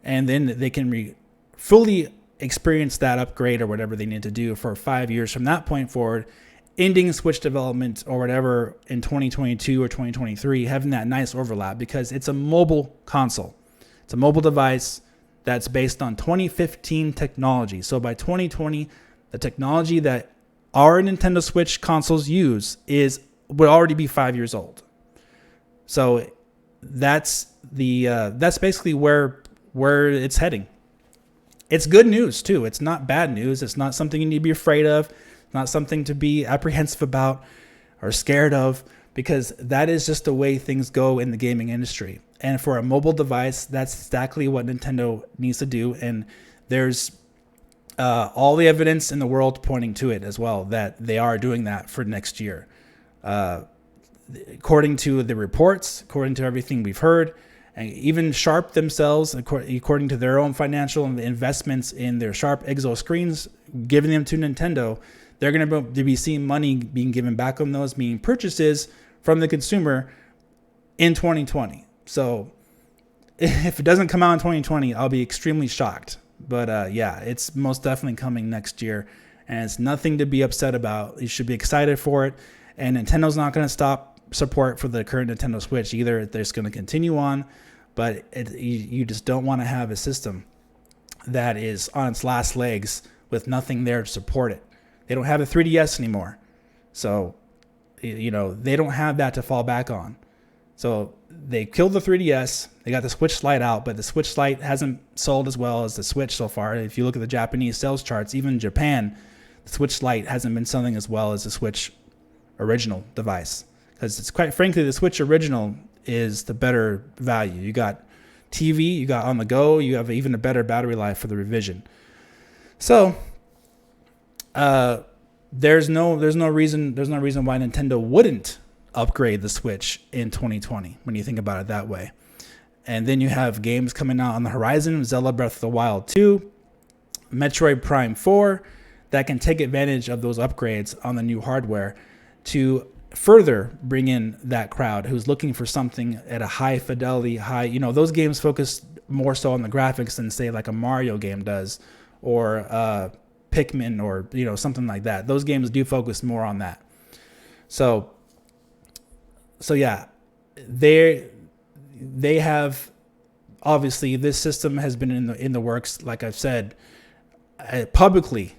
and then they can fully experience that upgrade or whatever they need to do for 5 years from that point forward, ending Switch development or whatever in 2022 or 2023, having that nice overlap because it's a mobile console. It's a mobile device that's based on 2015 technology. So by 2020, the technology that our Nintendo Switch consoles use would already be 5 years old. So that's basically where it's heading. It's good news too. It's not bad news. It's not something you need to be afraid of. Not something to be apprehensive about or scared of, because that is just the way things go in the gaming industry. And for a mobile device, that's exactly what Nintendo needs to do. And there's all the evidence in the world pointing to it as well, that they are doing that for next year. According to the reports, according to everything we've heard, and even Sharp themselves, according to their own financial investments in their Sharp Exo screens, giving them to Nintendo, they're going to be seeing money being given back on those, meaning purchases from the consumer in 2020. So if it doesn't come out in 2020, I'll be extremely shocked. But it's most definitely coming next year, and it's nothing to be upset about. You should be excited for it. And Nintendo's not going to stop support for the current Nintendo Switch either. They're just going to continue on, but you just don't want to have a system that is on its last legs with nothing there to support it. They don't have a 3DS anymore. So, they don't have that to fall back on. So they killed the 3DS. They got the Switch Lite out, but the Switch Lite hasn't sold as well as the Switch so far. If you look at the Japanese sales charts, even in Japan, the Switch Lite hasn't been selling as well as the Switch original device. Because it's quite frankly, the Switch original is the better value. You got TV, you got on the go, you have even a better battery life for the revision. So there's no reason why Nintendo wouldn't upgrade the Switch in 2020 when you think about it that way. And then you have games coming out on the horizon, Zelda Breath of the Wild 2, Metroid Prime 4, that can take advantage of those upgrades on the new hardware to further bring in that crowd who's looking for something at a high fidelity, those games focus more so on the graphics than say like a Mario game does, or Pikmin, or something like that. Those games do focus more on that. So yeah, they have, obviously this system has been in the works, like I've said, publicly.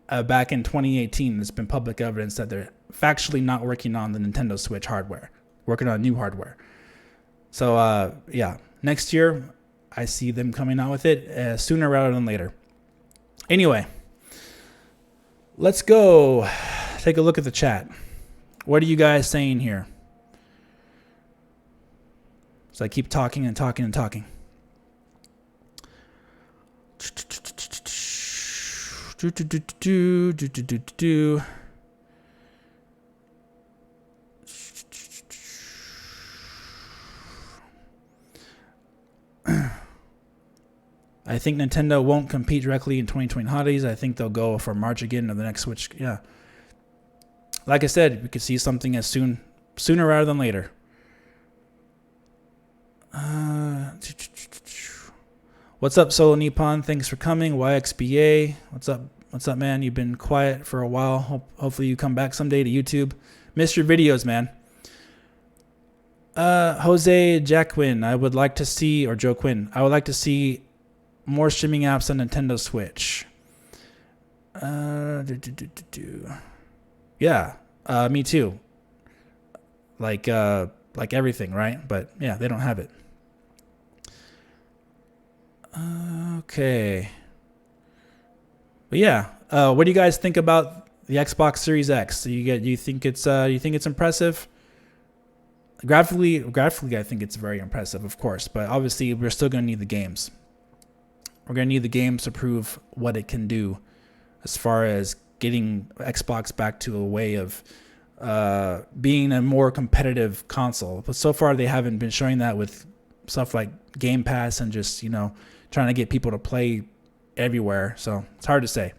Back in 2018, there's been public evidence that they're factually not working on the Nintendo Switch hardware, working on new hardware. So next year I see them coming out with it sooner rather than later. Anyway, let's go take a look at the chat. What are you guys saying here? So I keep talking and talking and talking. I think Nintendo won't compete directly in 2020 holidays. I think they'll go for March again of the next Switch. Yeah. Like I said, we could see something sooner rather than later. What's up, Solo Nippon? Thanks for coming. YXBA. What's up, man? You've been quiet for a while. Hopefully you come back someday to YouTube. Missed your videos, man. Jose Jacquin, I would like to see more streaming apps on Nintendo Switch. Yeah, me too. Like everything, right? But yeah, they don't have it. Okay. But yeah, what do you guys think about the Xbox Series X? Do you think it's impressive? Graphically, I think it's very impressive, of course. But obviously, we're still going to need the games. We're going to need the games to prove what it can do, as far as getting Xbox back to a way of being a more competitive console. But so far, they haven't been showing that with stuff like Game Pass and just, trying to get people to play everywhere. So it's hard to say.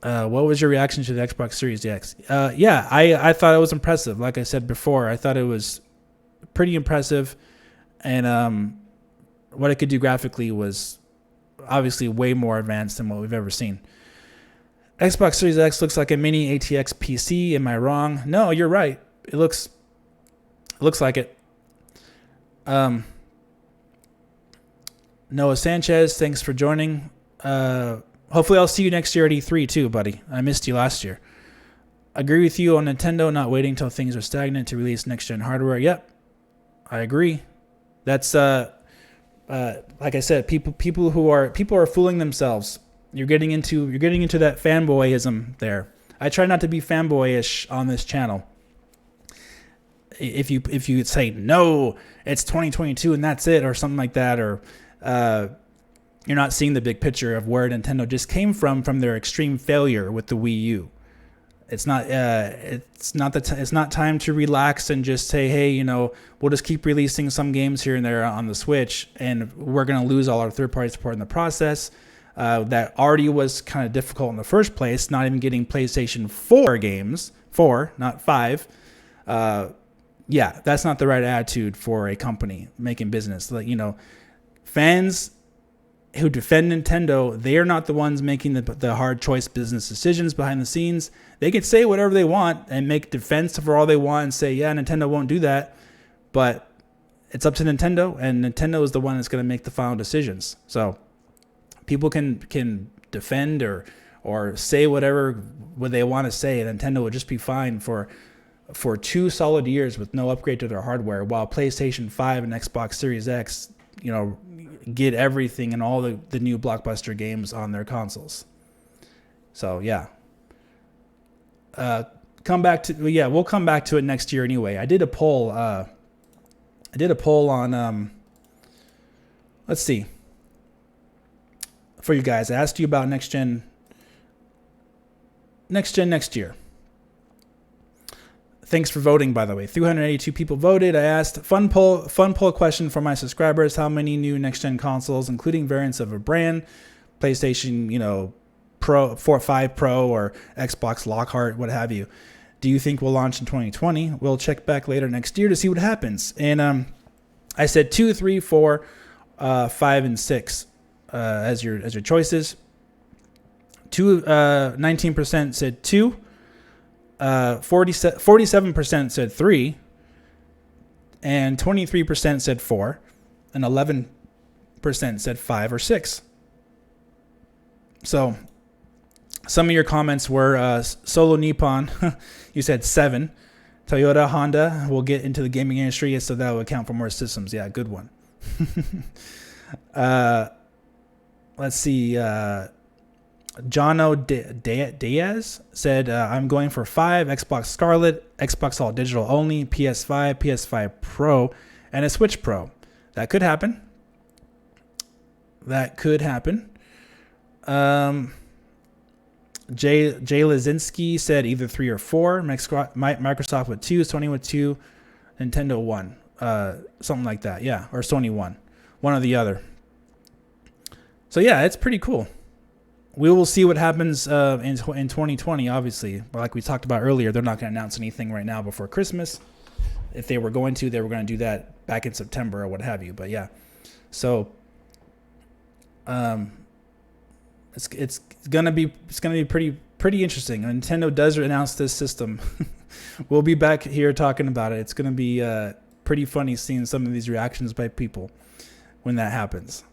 What was your reaction to the Xbox Series X? I thought it was impressive. Like I said before, I thought it was pretty impressive. And what it could do graphically was obviously way more advanced than what we've ever seen. Xbox Series X looks like a mini ATX PC. Am I wrong? No, you're right. It looks like it. Noah Sanchez, thanks for joining. Hopefully I'll see you next year at E3 too, buddy. I missed you last year. Agree with you on Nintendo not waiting until things are stagnant to release next-gen hardware. Yep, I agree. That's like I said, people are fooling themselves. You're getting into that fanboyism there. I try not to be fanboyish on this channel. If you say no, it's 2022 and that's it, or something like that, or you're not seeing the big picture of where Nintendo just came from their extreme failure with the Wii U. It's not time to relax and just say, hey, we'll just keep releasing some games here and there on the Switch, and we're going to lose all our third-party support in the process. That already was kind of difficult in the first place, not even getting PlayStation 4 games, 4, not 5. That's not the right attitude for a company making business. Like, fans who defend Nintendo, they are not the ones making the hard choice business decisions behind the scenes. They can say whatever they want and make defense for all they want and say, yeah, Nintendo won't do that. But it's up to Nintendo, and Nintendo is the one that's going to make the final decisions. So people can defend or say whatever they want to say, and Nintendo would just be fine for 2 solid years with no upgrade to their hardware, while PlayStation 5 and Xbox Series X, get everything and all the new blockbuster games on their consoles. So yeah. We'll come back to it next year anyway. I did a poll on let's see. For you guys, I asked you about next gen next year. Thanks for voting, by the way. 382 people voted. I asked fun poll question for my subscribers. How many new next-gen consoles, including variants of a brand, PlayStation, Pro, 5 Pro, or Xbox Lockhart, what have you, do you think will launch in 2020? We'll check back later next year to see what happens. And I said 2, 3, 4, 5, and 6 as your choices. 19% said 2. 47% said 3, and 23% said 4, and 11% said 5 or 6. So some of your comments were Solo Nippon, you said 7. Toyota, Honda will get into the gaming industry, so that will account for more systems. Yeah, good one. Let's see. Jono Diaz said, I'm going for 5, Xbox Scarlet, Xbox All Digital only, PS5, PS5 Pro, and a Switch Pro. That could happen. Jay Lazinski said either 3 or 4. Microsoft with 2, Sony with 2, Nintendo 1. Something like that, yeah. Or Sony 1. One or the other. So yeah, it's pretty cool. We will see what happens in 2020, obviously. But like we talked about earlier, they're not going to announce anything right now before Christmas. If they were going to, they were going to do that back in September or what have you. But yeah, so it's gonna be pretty interesting. Nintendo does announce this system. We'll be back here talking about it. It's gonna be pretty funny seeing some of these reactions by people when that happens.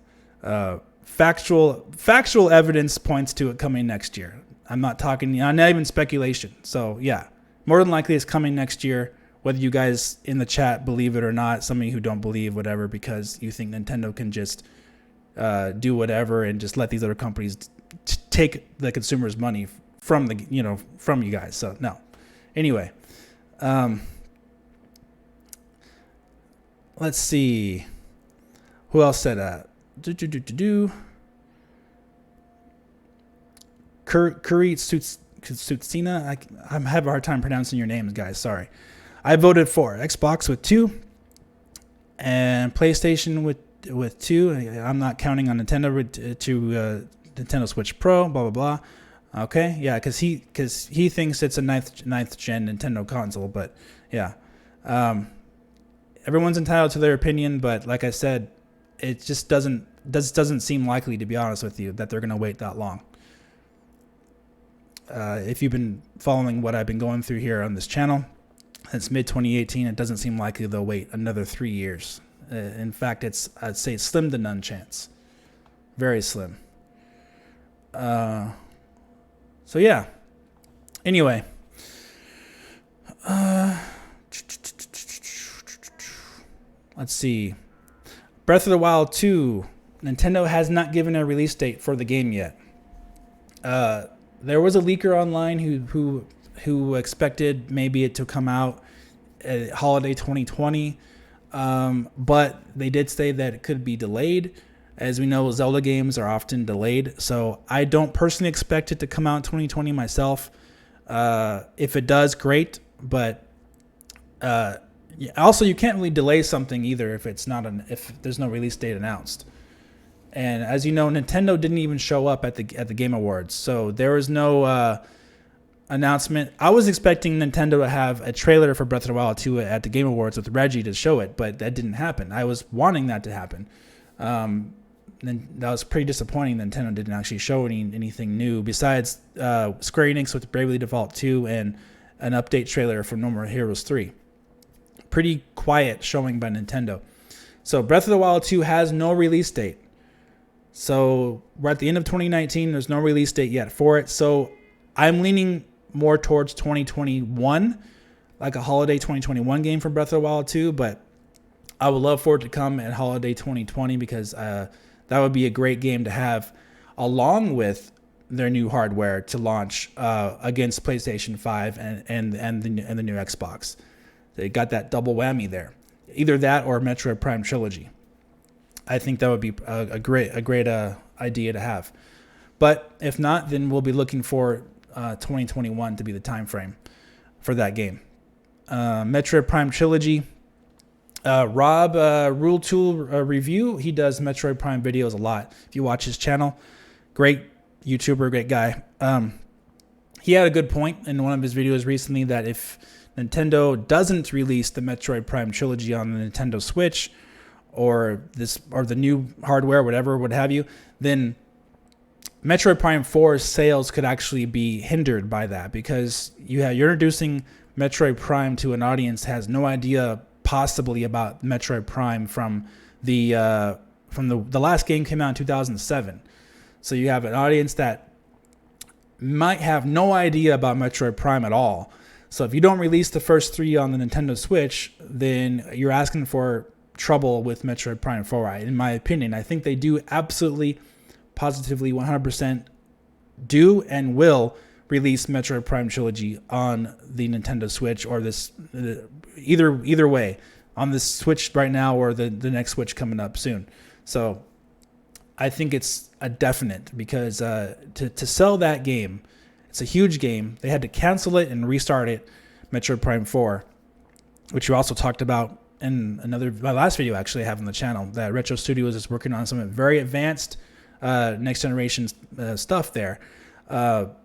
Factual evidence points to it coming next year. I'm not even speculation. So yeah, more than likely it's coming next year. Whether you guys in the chat believe it or not, some of you who don't believe, whatever, because you think Nintendo can just do whatever and just let these other companies take the consumers' money from from you guys. So no. Anyway, let's see. Who else said that? Curry Sutsina. I have a hard time pronouncing your names, guys. Sorry. I voted for Xbox with 2, and PlayStation with 2. I'm not counting on Nintendo to Nintendo Switch Pro. Blah blah blah. Okay, yeah, because he thinks it's a ninth gen Nintendo console, but yeah, everyone's entitled to their opinion. But like I said, it just doesn't seem likely, to be honest with you, that they're gonna wait that long. If you've been following what I've been going through here on this channel, since mid-2018, it doesn't seem likely they'll wait another 3 years. In fact, I'd say slim to none chance. Very slim. So yeah. Anyway. Let's see. Breath of the Wild 2. Nintendo has not given a release date for the game yet. There was a leaker online who expected maybe it to come out at holiday 2020, but they did say that it could be delayed. As we know, Zelda games are often delayed, so I don't personally expect it to come out in 2020 myself. If it does, great, but also you can't really delay something either if if there's no release date announced. And as you know, Nintendo didn't even show up at the Game Awards, so there was no announcement. I was expecting Nintendo to have a trailer for Breath of the Wild 2 at the Game Awards with Reggie to show it, but that didn't happen. I was wanting that to happen. And that was pretty disappointing. Nintendo didn't actually show anything new besides Square Enix with Bravely Default 2 and an update trailer for No More Heroes 3. Pretty quiet showing by Nintendo. So Breath of the Wild 2 has no release date. So we're at the end of 2019. There's no release date yet for it. So I'm leaning more towards 2021, like a holiday 2021 game for Breath of the Wild 2. But I would love for it to come at holiday 2020 because that would be a great game to have along with their new hardware to launch against PlayStation 5 and the new Xbox. They got that double whammy there. Either that or Metroid Prime Trilogy. I think that would be a great idea to have. But if not, then we'll be looking for 2021 to be the time frame for that game. Metroid Prime Trilogy. Rob Rule Tool Review. He does Metroid Prime videos a lot. If you watch his channel, great YouTuber, great guy. He had a good point in one of his videos recently that if Nintendo doesn't release the Metroid Prime Trilogy on the Nintendo Switch or the new hardware, whatever, what have you, then Metroid Prime 4's sales could actually be hindered by that because you're introducing Metroid Prime to an audience that has no idea possibly about Metroid Prime from the last game came out in 2007. So you have an audience that might have no idea about Metroid Prime at all. So if you don't release the first 3 on the Nintendo Switch, then you're asking for trouble with Metroid Prime 4. In my opinion, I think they do absolutely, positively, 100% do and will release Metroid Prime Trilogy on the Nintendo Switch or this either way on this Switch right now or the next Switch coming up soon. So I think it's a definite because to sell that game, it's a huge game. They had to cancel it and restart it, Metroid Prime 4, which you also talked about in my last video actually I have on the channel, that Retro Studios is working on some very advanced next generation stuff there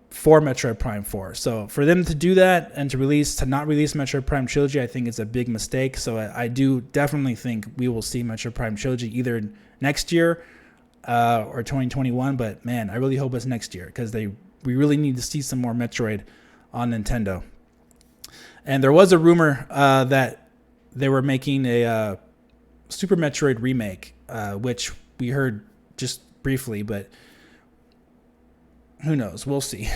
for Metroid Prime 4. So for them to do that and to not release Metroid Prime Trilogy, I think is a big mistake. So I do definitely think we will see Metroid Prime Trilogy either next year or 2021. But man, I really hope it's next year because we really need to see some more Metroid on Nintendo. And there was a rumor that they were making a Super Metroid remake, which we heard just briefly, but who knows? We'll see.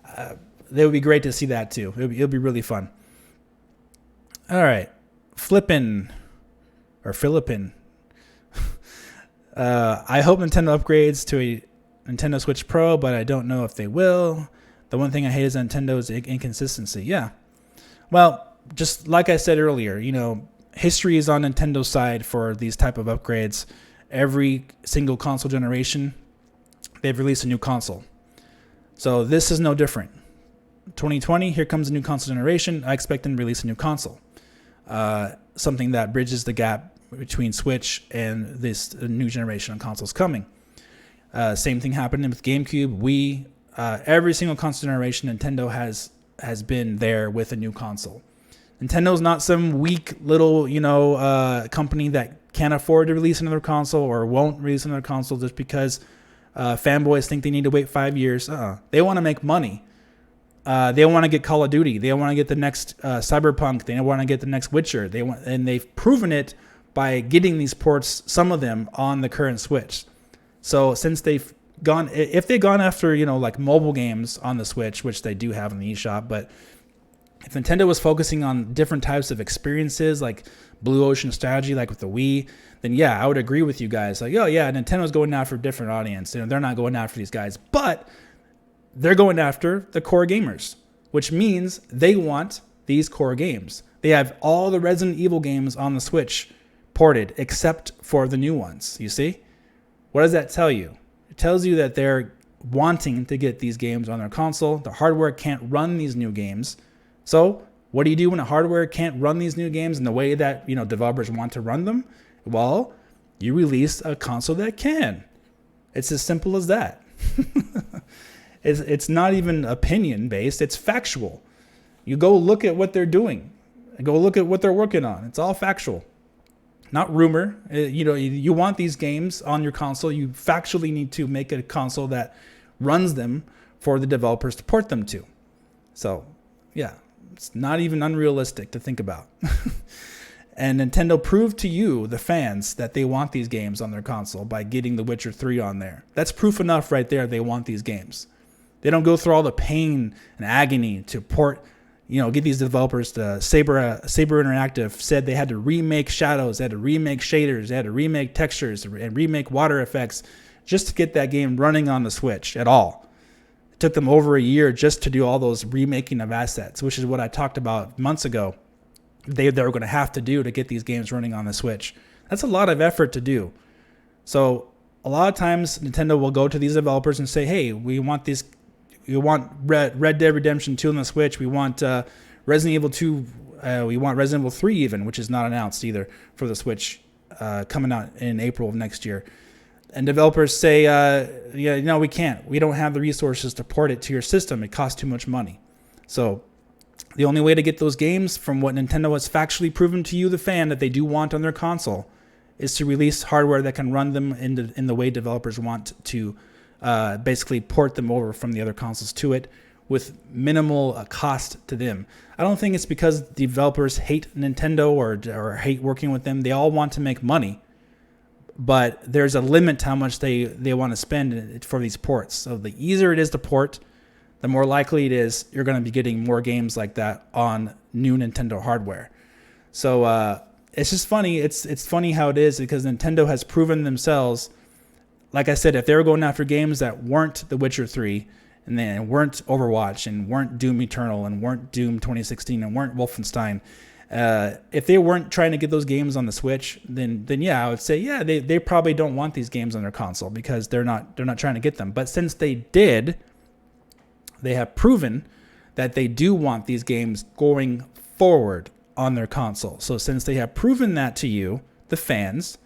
That would be great to see that too. It'll be really fun. All right. Philippine. I hope Nintendo upgrades to a Nintendo Switch Pro, but I don't know if they will. The one thing I hate is Nintendo's inconsistency. Yeah. Well, just like I said earlier, history is on Nintendo's side for these type of upgrades. Every single console generation, they've released a new console. So this is no different. 2020, here comes a new console generation. I expect them to release a new console. something that bridges the gap between Switch and this new generation of consoles coming. Same thing happened with GameCube, Wii. Every single console generation, Nintendo has been there with a new console. Nintendo's not some weak little, company that can't afford to release another console or won't release another console just because fanboys think they need to wait 5 years. They want to make money. They want to get Call of Duty. They want to get the next Cyberpunk. They want to get the next Witcher. And they've proven it by getting these ports, some of them, on the current Switch. So since if they've gone after, like mobile games on the Switch, which they do have in the eShop, but if Nintendo was focusing on different types of experiences, like Blue Ocean strategy, like with the Wii, then yeah, I would agree with you guys. Like, oh yeah, Nintendo's going after a different audience. They're not going after these guys, but they're going after the core gamers, which means they want these core games. They have all the Resident Evil games on the Switch ported, except for the new ones. You see? What does that tell you? It tells you that they're wanting to get these games on their console. The hardware can't run these new games. So what do you do when a hardware can't run these new games in the way that developers want to run them? Well, you release a console that can. It's as simple as that. It's not even opinion based. It's factual. You go look at what they're doing. Go look at what they're working on. It's all factual, not rumor. You want these games on your console. You factually need to make a console that runs them for the developers to port them to. So, yeah. It's not even unrealistic to think about. And Nintendo proved to you, the fans, that they want these games on their console by getting The Witcher 3 on there. That's proof enough right there they want these games. They don't go through all the pain and agony to port, get these developers to Saber Interactive said they had to remake shadows, they had to remake shaders, they had to remake textures and remake water effects just to get that game running on the Switch at all. It took them over a year just to do all those remaking of assets, which is what I talked about months ago. They were going to have to do to get these games running on the Switch. That's a lot of effort to do. So a lot of times Nintendo will go to these developers and say, hey, we want this. We want Red Dead Redemption 2 on the Switch. We want Resident Evil 2. We want Resident Evil 3 even, which is not announced either for the Switch, coming out in April of next year. And developers say, we can't. We don't have the resources to port it to your system. It costs too much money. So the only way to get those games, from what Nintendo has factually proven to you, the fan, that they do want on their console, is to release hardware that can run them in the way developers want to basically port them over from the other consoles to it with minimal cost to them. I don't think it's because developers hate Nintendo or hate working with them. They all want to make money. But there's a limit to how much they want to spend for these ports. So the easier it is to port, the more likely it is you're going to be getting more games like that on new Nintendo hardware. So it's just funny. It's funny how it is, because Nintendo has proven themselves. Like I said, if they were going after games that weren't The Witcher 3, and then weren't Overwatch, and weren't Doom Eternal, and weren't Doom 2016, and weren't Wolfenstein, if they weren't trying to get those games on the Switch, then yeah, I would say, yeah, they probably don't want these games on their console because they're not trying to get them. But since they did, they have proven that they do want these games going forward on their console. So since they have proven that to you, the fans,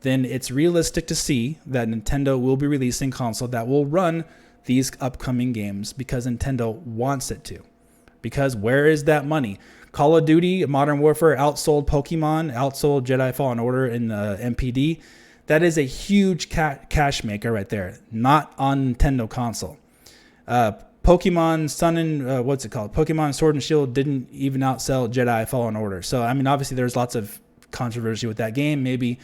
then it's realistic to see that Nintendo will be releasing console that will run these upcoming games because Nintendo wants it to. Because where is that money? Call of Duty, Modern Warfare outsold Pokemon, outsold Jedi Fallen Order in the MPD. That is a huge cash maker right there, not on Nintendo console. Pokemon Sun and, Pokemon Sword and Shield didn't even outsell Jedi Fallen Order. So, I mean, obviously there's lots of controversy with that game. Maybe,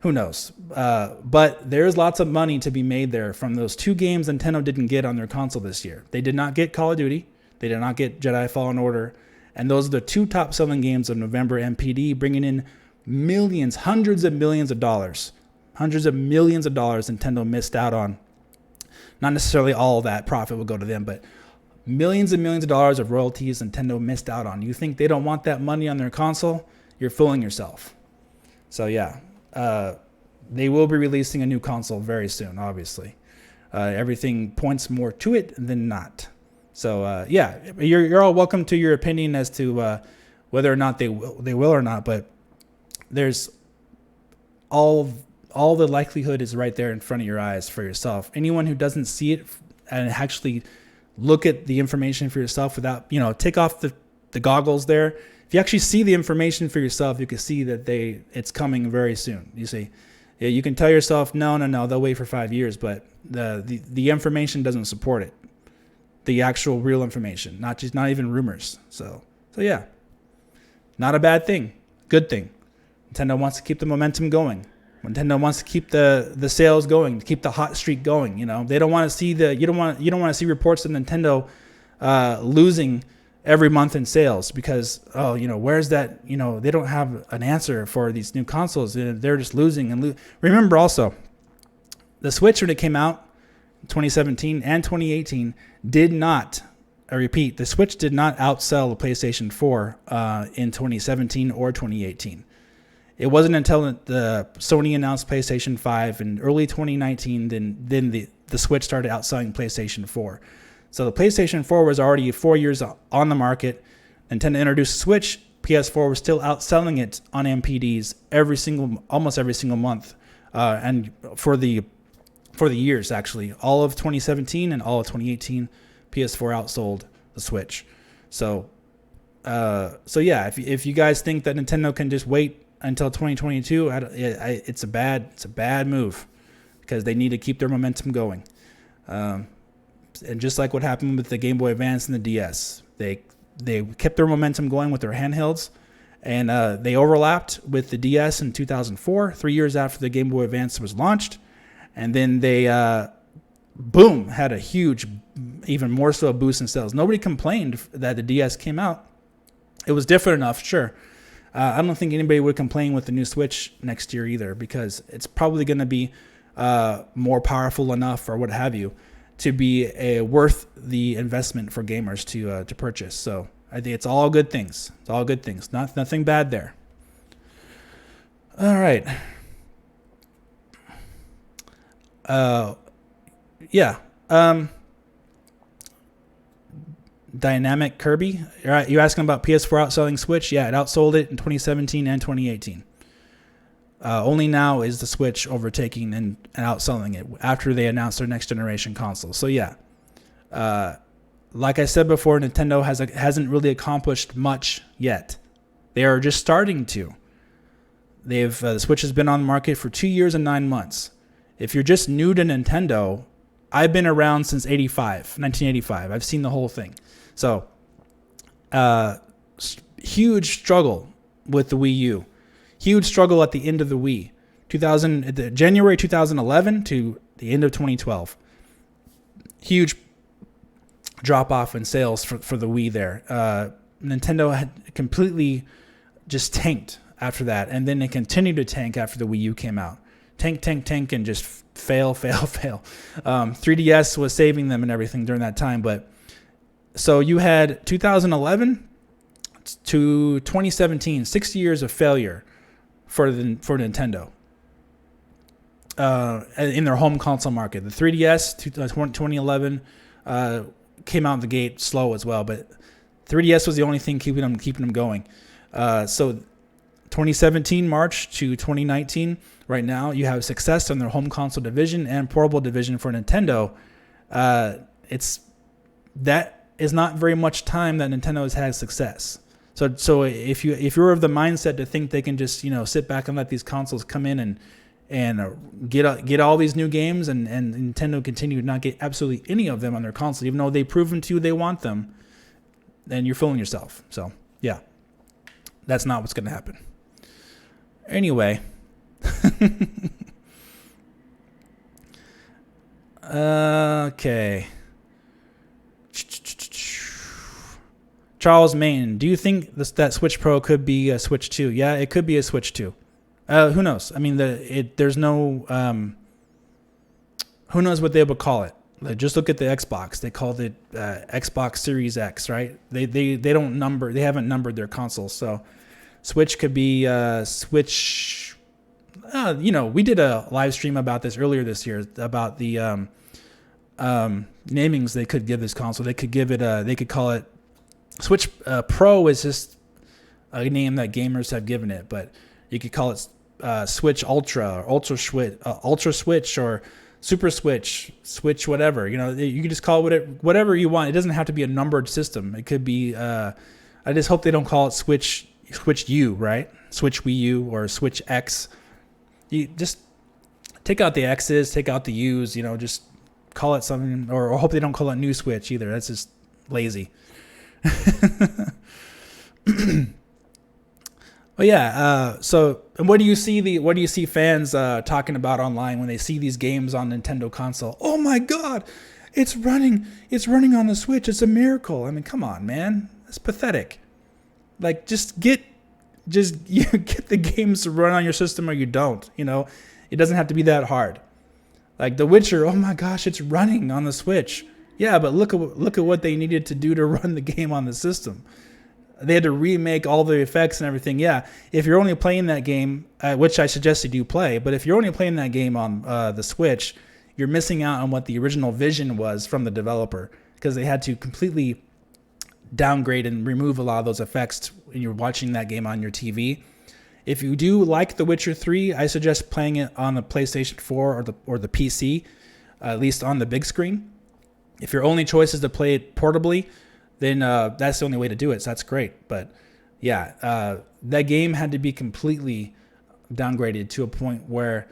who knows? But there's lots of money to be made there from those two games Nintendo didn't get on their console this year. They did not get Call of Duty. They did not get Jedi Fallen Order. And those are the two top selling games of November MPD, bringing in millions, hundreds of millions of dollars. Hundreds of millions of dollars Nintendo missed out on. Not necessarily all of that profit will go to them, but millions and millions of dollars of royalties Nintendo missed out on. You think they don't want that money on their console? You're fooling yourself. So yeah, they will be releasing a new console very soon, obviously. Everything points more to it than not. So yeah, you're all welcome to your opinion as to whether or not they will or not. But there's all the likelihood is right there in front of your eyes for yourself. Anyone who doesn't see it and actually look at the information for yourself without, take off the goggles there. If you actually see the information for yourself, you can see that it's coming very soon. You see, you can tell yourself, no, they'll wait for 5 years, but the information doesn't support it. The actual real information, not even rumors. So yeah, not a bad thing, good thing. Nintendo wants to keep the momentum going. Nintendo wants to keep the sales going, to keep the hot streak going. They don't want to see you don't want to see reports of Nintendo losing every month in sales because where's that? They don't have an answer for these new consoles. They're just losing and remember also, the Switch when it came out in 2017 and 2018 did not. I repeat, the Switch did not outsell the PlayStation 4 in 2017 or 2018. It wasn't until the Sony announced PlayStation 5 in early 2019 then the Switch started outselling PlayStation 4. So the PlayStation 4 was already 4 years on the market. Nintendo introduced the Switch. PS4 was still outselling it on MPDs almost every single month, and for the years actually, all of 2017 and all of 2018, PS4 outsold the Switch. So yeah, if you guys think that Nintendo can just wait until 2022, it's a bad move because they need to keep their momentum going. And just like what happened with the Game Boy Advance and the DS, they kept their momentum going with their handhelds, and they overlapped with the DS in 2004, 3 years after the Game Boy Advance was launched, and then they had a huge, even more so a boost in sales. Nobody complained that the DS came out. It was different enough, sure. I don't think anybody would complain with the new Switch next year either because it's probably going to be more powerful enough or what have you to be worth the investment for gamers to purchase. So I think it's all good things. It's all good things. Nothing bad there. All right. Yeah. Dynamic Kirby. You're asking about PS4 outselling Switch? Yeah, it outsold it in 2017 and 2018. Only now is the Switch overtaking and outselling it after they announced their next generation console. So yeah, like I said before, Nintendo hasn't really accomplished much yet. They are just starting to. The Switch has been on the market for 2 years and 9 months. If you're just new to Nintendo, I've been around since 1985. I've seen the whole thing. So, huge struggle with the Wii U. Huge struggle at the end of the Wii. January 2011 to the end of 2012. Huge drop off in sales for the Wii there. Nintendo had completely just tanked after that. And then it continued to tank after the Wii U came out. Tank, and just fail. 3DS was saving them and everything during that time. But so you had 2011 to 2017, 6 years of failure for Nintendo in their home console market. The 3DS 2011 came out of the gate slow as well, but 3DS was the only thing keeping them going. So 2017 March to 2019, right now you have success in their home console division and portable division for Nintendo. That is not very much time that Nintendo has had success. So if you're of the mindset to think they can just sit back and let these consoles come in and get all these new games and Nintendo continue to not get absolutely any of them on their console, even though they've proven to you they want them, then you're fooling yourself. So yeah, that's not what's going to happen. Anyway. Okay. Charles Main, do you think that Switch Pro could be a Switch 2? Yeah, it could be a Switch 2. Who knows? I mean, there's no... who knows what they would call it? Just look at the Xbox. They called it Xbox Series X, right? They don't number... They haven't numbered their consoles, so... Switch could be Switch... we did a live stream about this earlier this year, about the namings they could give this console. They could give it they could call it Switch Pro is just a name that gamers have given it, but You could call it Switch Ultra, or Ultra Switch, or Super Switch, Switch whatever. You know, you can just call it whatever you want. It doesn't have to be a numbered system. It could be. I just hope they don't call it Switch U, right? Switch Wii U or Switch X. You just take out the X's, take out the U's. You know, just call it something, or hope they don't call it New Switch either. That's just lazy. But yeah, so what do you see fans talking about online when they see these games on Nintendo console? Oh my God, it's running on the Switch. It's a miracle. I mean, come on, man, it's pathetic. Like, just get the games to run on your system, or you don't. You know, it doesn't have to be that hard. Like The Witcher, oh my gosh, it's running on the Switch. Yeah, but look at what they needed to do to run the game on the system. They had to remake all the effects and everything. Yeah, if you're only playing that game, which I suggest you do play, but if you're only playing that game on the Switch, you're missing out on what the original vision was from the developer, because they had to completely downgrade and remove a lot of those effects when you're watching that game on your TV. If you do like The Witcher 3, I suggest playing it on the PlayStation 4 or the PC, at least on the big screen. If your only choice is to play it portably, then that's the only way to do it. So that's great. But yeah, that game had to be completely downgraded to a point where,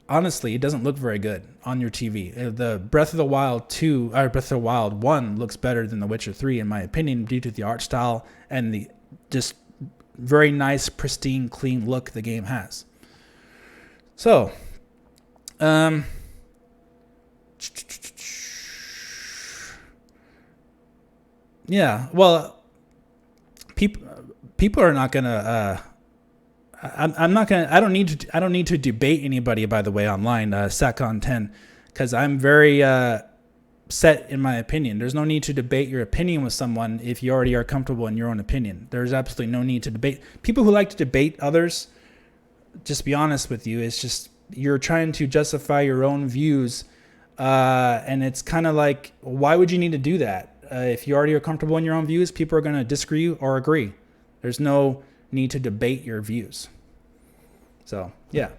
honestly, it doesn't look very good on your TV. The Breath of the Wild 2, or Breath of the Wild 1 looks better than The Witcher 3, in my opinion, due to the art style and the just very nice, pristine, clean look the game has. So, yeah, well, people are not gonna. I'm not gonna. I don't need to debate anybody. By the way, online, SatCon10, because I'm very set in my opinion. There's no need to debate your opinion with someone if you already are comfortable in your own opinion. There's absolutely no need to debate. People who like to debate others, just be honest with you, it's just you're trying to justify your own views, and it's kind of like, why would you need to do that? If you already are comfortable in your own views, people are going to disagree or agree. There's no need to debate your views. So, yeah.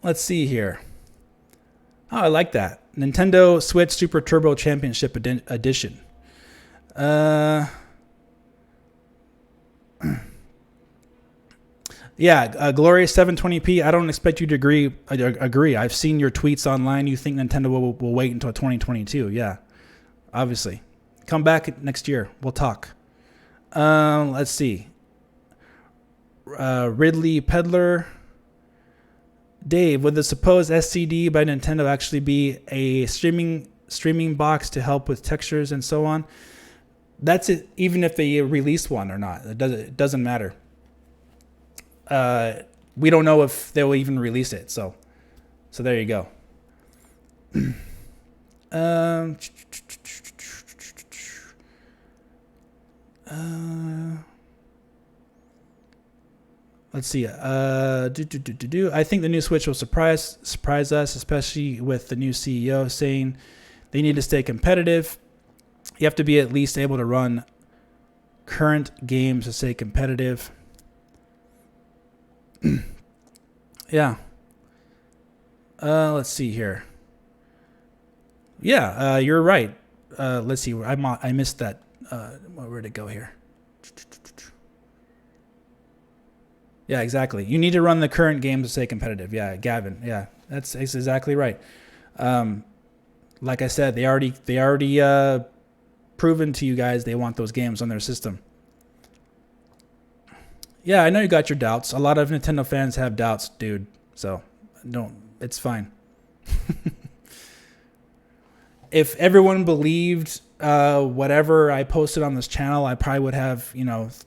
Let's see here. Oh, I like that. Nintendo Switch Super Turbo Championship Edition. Yeah, glorious 720p. I don't expect you to agree. I've seen your tweets online. You think Nintendo will wait until 2022. Yeah, obviously. Come back next year. We'll talk. Let's see. Ridley Peddler. Dave, would the supposed SCD by Nintendo actually be a streaming box to help with textures and so on? That's it. Even if they release one or not, it doesn't matter. We don't know if they will even release it. So there you go. Let's see. I think the new Switch will surprise us, especially with the new CEO saying they need to stay competitive. You have to be at least able to run current games to stay competitive. Yeah. Let's see here. Yeah, you're right. Let's see. I missed that. Where'd it go here? Yeah, exactly. You need to run the current games to stay competitive. Yeah, Gavin. Yeah, that's exactly right. Like I said, they already proven to you guys they want those games on their system. Yeah, I know you got your doubts. A lot of Nintendo fans have doubts, dude. So it's fine. If everyone believed whatever I posted on this channel, I probably would have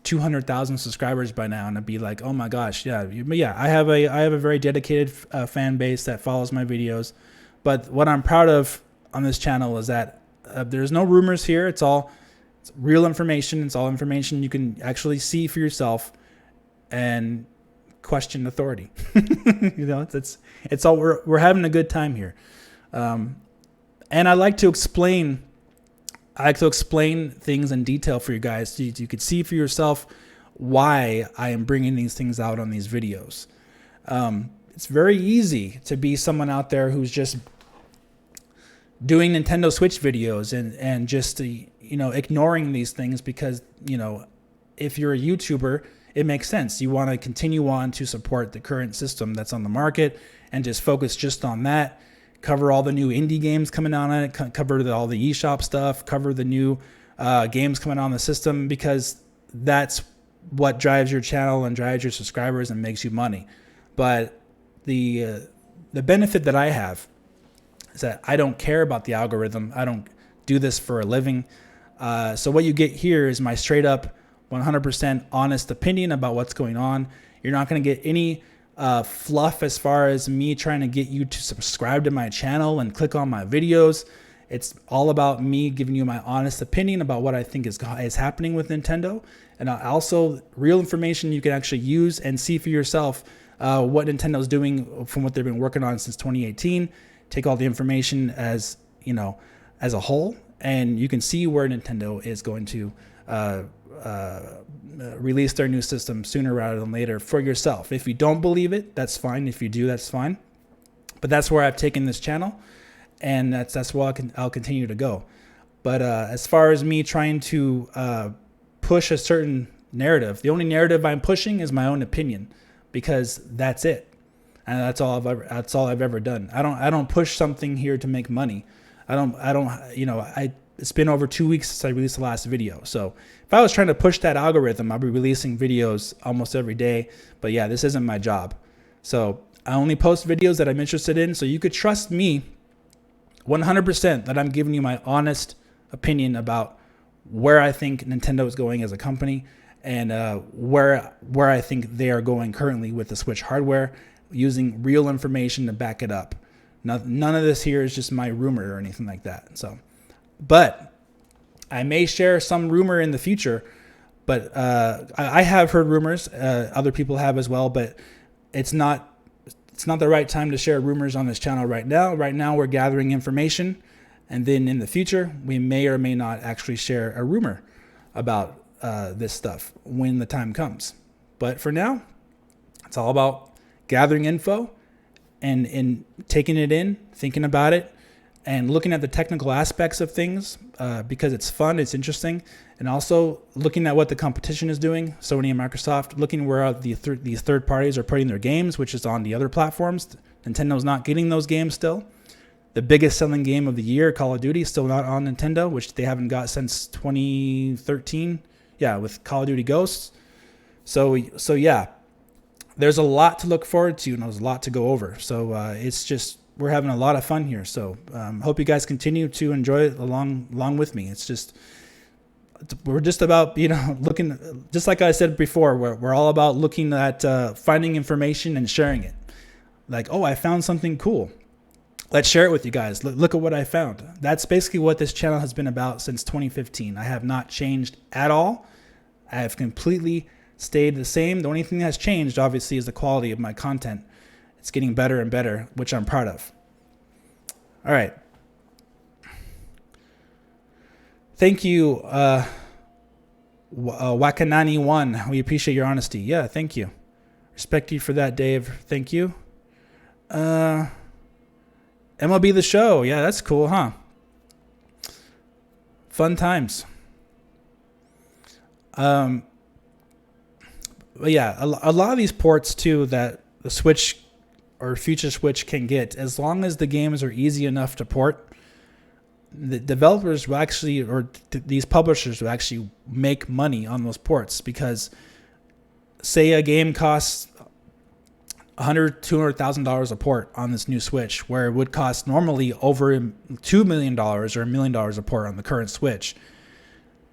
200,000 subscribers by now, and I'd be like, oh my gosh, yeah. But yeah, I have a very dedicated fan base that follows my videos. But what I'm proud of on this channel is that there's no rumors here. It's real information. It's all information you can actually see for yourself and question authority. It's all we're having a good time here. And I like to explain I like to explain things in detail for you guys so you could see for yourself why I am bringing these things out on these videos. It's very easy to be someone out there who's just doing Nintendo Switch videos and just ignoring these things because if you're a YouTuber, it makes sense. You want to continue on to support the current system that's on the market and just focus just on that. Cover all the new indie games coming out on it. Cover all the eShop stuff. Cover the new games coming on the system, because that's what drives your channel and drives your subscribers and makes you money. But the benefit that I have is that I don't care about the algorithm. I don't do this for a living. So what you get here is my straight up 100% honest opinion about what's going on. You're not going to get any fluff as far as me trying to get you to subscribe to my channel and click on my videos. It's all about me giving you my honest opinion about what I think is happening with Nintendo, and also real information you can actually use and see for yourself what Nintendo's doing from what they've been working on since 2018. Take all the information as a whole, and you can see where Nintendo is going to release their new system sooner rather than later for yourself. If you don't believe it, that's fine. If you do, that's fine. But that's where I've taken this channel, and that's where I'll continue to go. But as far as me trying to push a certain narrative, the only narrative I'm pushing is my own opinion, because that's it, and that's all I've ever done. I don't push something here to make money. It's been over 2 weeks since I released the last video. So if I was trying to push that algorithm, I'd be releasing videos almost every day. But yeah, this isn't my job. So I only post videos that I'm interested in. So you could trust me 100% that I'm giving you my honest opinion about where I think Nintendo is going as a company, and where I think they are going currently with the Switch hardware, using real information to back it up. None of this here is just my rumor or anything like that. So, but I may share some rumor in the future, but I have heard rumors. Other people have as well, but it's not the right time to share rumors on this channel right now. Right now, we're gathering information, and then in the future, we may or may not actually share a rumor about this stuff when the time comes. But for now, it's all about gathering info and taking it in, thinking about it, and looking at the technical aspects of things, because it's fun, it's interesting, and also looking at what the competition is doing, Sony and Microsoft, looking where these third parties are putting their games, which is on the other platforms. Nintendo's not getting those games still. The biggest selling game of the year, Call of Duty, is still not on Nintendo, which they haven't got since 2013. Yeah, with Call of Duty Ghosts. So yeah, there's a lot to look forward to, and there's a lot to go over. So it's just, we're having a lot of fun here. So hope you guys continue to enjoy it along with me. We're just about, looking, just like I said before, we're all about looking at finding information and sharing it. Like, oh, I found something cool. Let's share it with you guys. Look at what I found. That's basically what this channel has been about since 2015. I have not changed at all. I have completely stayed the same. The only thing that has changed, obviously, is the quality of my content. It's getting better and better, which I'm proud of. All right. Thank you, Wakanani1. We appreciate your honesty. Yeah, thank you. Respect you for that, Dave. Thank you. MLB The Show. Yeah, that's cool, huh? Fun times. But yeah, a lot of these ports too that the Switch or future Switch can get, as long as the games are easy enough to port, the developers will actually, or these publishers will actually make money on those ports, because say a game costs $200,000 a port on this new Switch, where it would cost normally over $2 million or $1 million a port on the current Switch.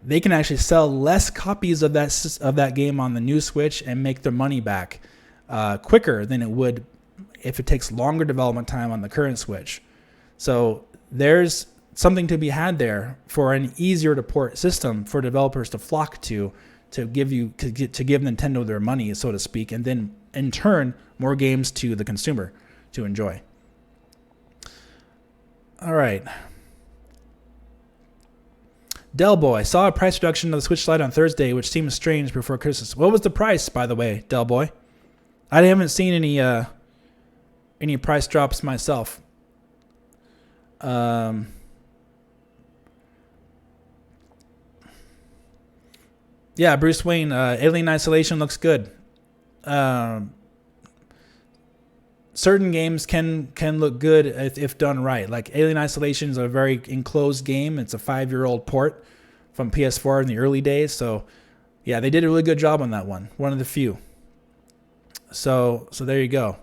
They can actually sell less copies of that game on the new Switch and make their money back quicker than it would if it takes longer development time on the current Switch. So there's something to be had there for an easier to port system for developers to flock to give Nintendo their money, so to speak, and then in turn more games to the consumer to enjoy. All right. Del Boy saw a price reduction of the Switch Lite on Thursday, which seems strange before Christmas. What was the price, by the way, Del Boy? I haven't seen any price drops myself. Yeah, Bruce Wayne, Alien Isolation looks good. Certain games can look good if done right. Like Alien Isolation is a very enclosed game. It's a 5-year-old port from PS4 in the early days. So, yeah, they did a really good job on that one. One of the few. So there you go.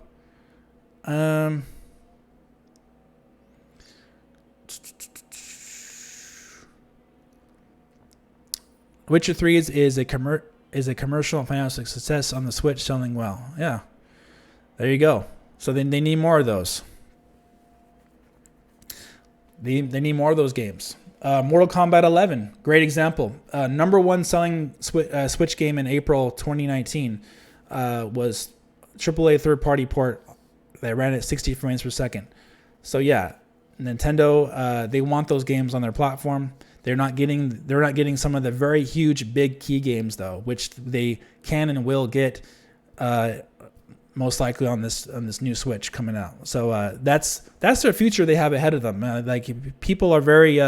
Witcher 3 is a commercial and financial success on the Switch, selling well. Yeah, there you go. So then they need more of those. They need more of those games. Mortal Kombat 11, great example. Number one selling Switch game in April 2019 was AAA third-party port that ran at 60 frames per second. So yeah, Nintendo, they want those games on their platform. They're not getting some of the very huge big key games though, which they can and will get most likely on this new Switch coming out. So that's their future they have ahead of them. Like people are very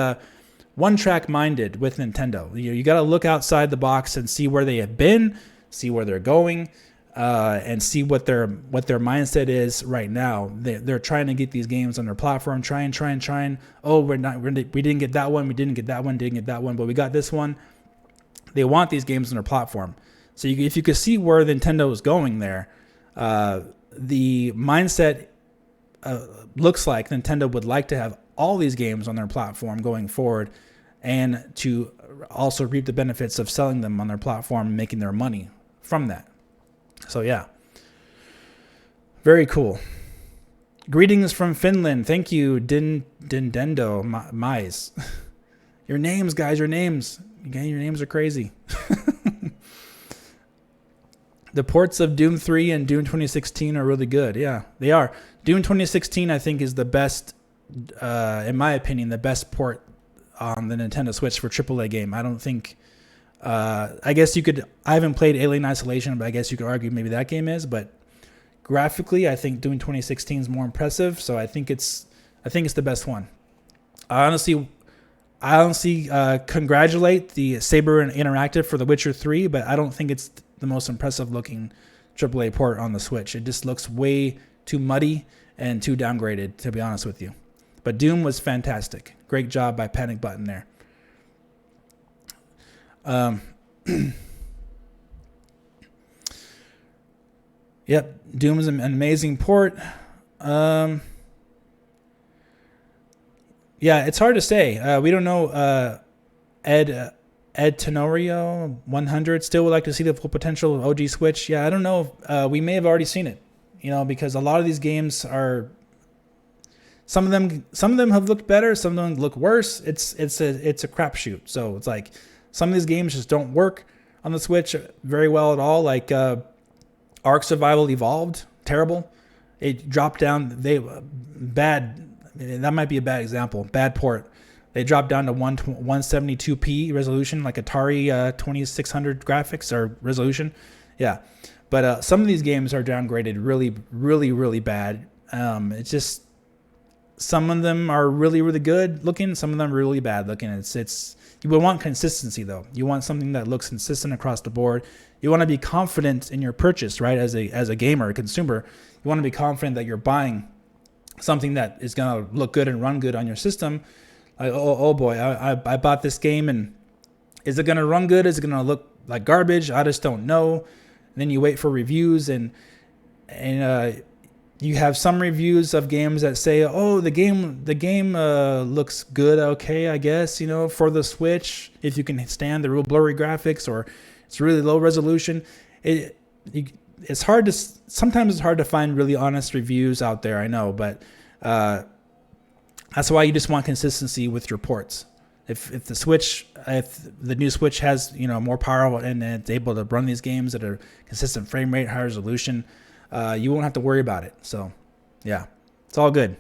one-track minded with Nintendo. You got to look outside the box and see where they have been, see where they're going, and see what their mindset is right now. They're trying to get these games on their platform, trying. Oh, we didn't get that one, didn't get that one, but we got this one. They want these games on their platform. So if you could see where Nintendo is going there, the mindset looks like Nintendo would like to have all these games on their platform going forward, and to also reap the benefits of selling them on their platform and making their money from that. So yeah, very cool. Greetings from Finland. Thank you, Dindendo Mais. Your names, guys, your names. Again, your names are crazy. The ports of Doom 3 and Doom 2016 are really good. Yeah, they are. Doom 2016, I think, is the best, in my opinion, the best port on the Nintendo Switch for AAA game. I don't think... I guess you could... I haven't played Alien Isolation, but I guess you could argue maybe that game is. But graphically, I think Doom 2016 is more impressive. So I think it's the best one. I honestly congratulate the Saber Interactive for The Witcher 3, but I don't think it's the most impressive looking AAA port on the Switch. It just looks way too muddy and too downgraded, to be honest with you. But Doom was fantastic. Great job by Panic Button there. Yep, Doom is an amazing port. Yeah, it's hard to say. We don't know. Ed Tenorio 100 still would like to see the full potential of OG Switch. Yeah, I don't know. We may have already seen it, because a lot of these games are. Some of them have looked better. Some of them look worse. It's a crapshoot. So it's like some of these games just don't work on the Switch very well at all. Like Ark Survival Evolved, terrible. It dropped down. Bad. That might be a bad example. Bad port. They dropped down to 172p resolution, like Atari 2600 graphics or resolution. Yeah, but some of these games are downgraded really, really, really bad. It's just some of them are really, really good looking. Some of them are really bad looking. It's you would want consistency though. You want something that looks consistent across the board. You want to be confident in your purchase, right? As a gamer, a consumer, you want to be confident that you're buying something that is going to look good and run good on your system. Like, oh boy, I bought this game, and is it going to run good? Is it going to look like garbage? I just don't know. And then you wait for reviews, and you have some reviews of games that say, oh, the game looks good, okay, I guess, for the Switch, if you can stand the real blurry graphics, or it's really low resolution. Sometimes it's hard to find really honest reviews out there, I know, but that's why you just want consistency with your ports. If the new Switch has more power and it's able to run these games at a consistent frame rate, high resolution, you won't have to worry about it. So, yeah, it's all good.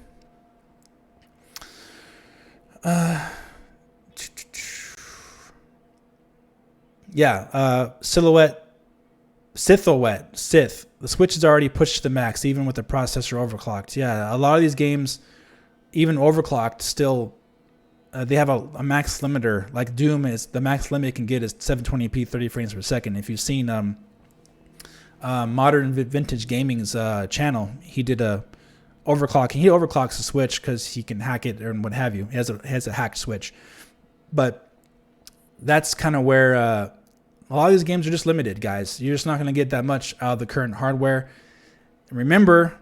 Sith. The Switch is already pushed to the max, even with the processor overclocked. Yeah, a lot of these games, even overclocked, still they have a max limiter. Like Doom is the max limit it can get is 720p 30 frames per second. If you've seen Modern Vintage Gaming's channel, he did a overclock. He overclocks the Switch because he can hack it and what have you. He has a hacked Switch, but that's kind of where a lot of these games are just limited, guys. You're just not going to get that much out of the current hardware. And remember,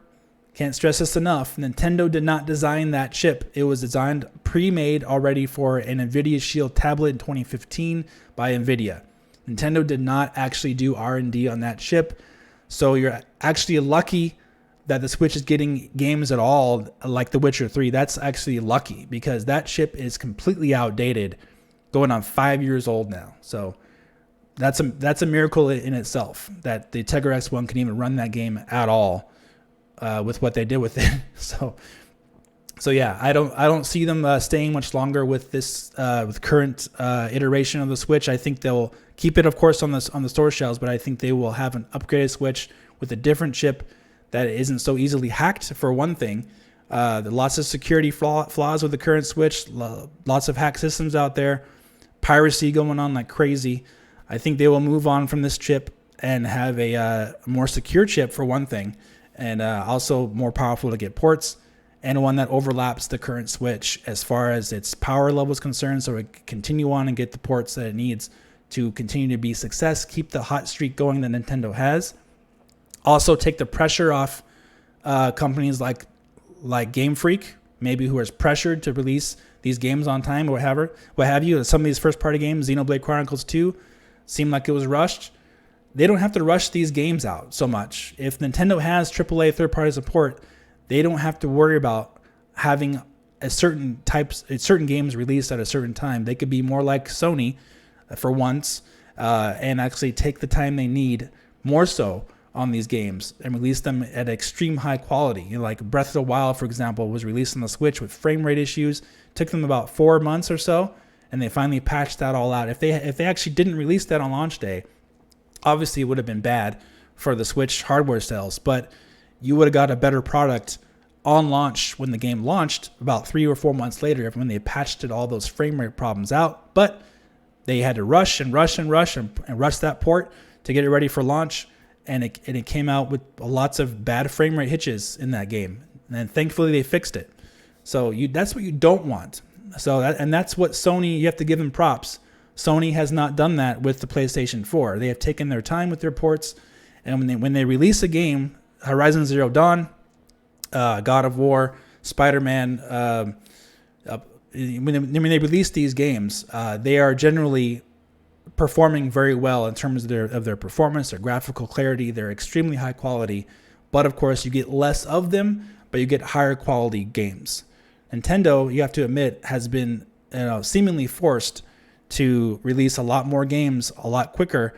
can't stress this enough, Nintendo did not design that chip. It was designed pre-made already for an NVIDIA Shield tablet in 2015 by NVIDIA. Nintendo did not actually do R&D on that chip. So you're actually lucky that the Switch is getting games at all, like The Witcher 3. That's actually lucky because that chip is completely outdated, going on 5 years old now. So that's a miracle in itself that the Tegra X1 can even run that game at all with what they did with it. So yeah, I don't see them staying much longer with this with current iteration of the Switch. I think they'll keep it, of course, on the store shelves, but I think they will have an upgraded Switch with a different chip that isn't so easily hacked. For one thing, lots of security flaws with the current Switch, lots of hack systems out there, piracy going on like crazy. I think they will move on from this chip and have a more secure chip for one thing, and also more powerful to get ports, and one that overlaps the current Switch as far as its power level is concerned, so it can continue on and get the ports that it needs to continue to be success, keep the hot streak going that Nintendo has. Also take the pressure off companies like Game Freak, maybe who is pressured to release these games on time or what have you. Some of these first-party games, Xenoblade Chronicles 2, seemed like it was rushed. They don't have to rush these games out so much. If Nintendo has AAA third-party support, they don't have to worry about having certain games released at a certain time. They could be more like Sony for once and actually take the time they need more so on these games and release them at extreme high quality. You know, like Breath of the Wild, for example, was released on the Switch with frame rate issues. Took them about 4 months or so, and they finally patched that all out. If they actually didn't release that on launch day, obviously it would have been bad for the Switch hardware sales, but you would have got a better product on launch when the game launched about 3 or 4 months later when they patched all those frame rate problems out. But they had to rush that port to get it ready for launch, and it came out with lots of bad frame rate hitches in that game. And thankfully they fixed it. So that's what you don't want. And that's what Sony, you have to give them props. Sony has not done that with the PlayStation 4. They have taken their time with their ports, and when they release a game, Horizon Zero Dawn, God of War, Spider-Man, when they release these games, they are generally performing very well in terms of their performance, their graphical clarity. They're extremely high quality, but of course you get less of them, but you get higher quality games. Nintendo, you have to admit, has been seemingly forced to release a lot more games a lot quicker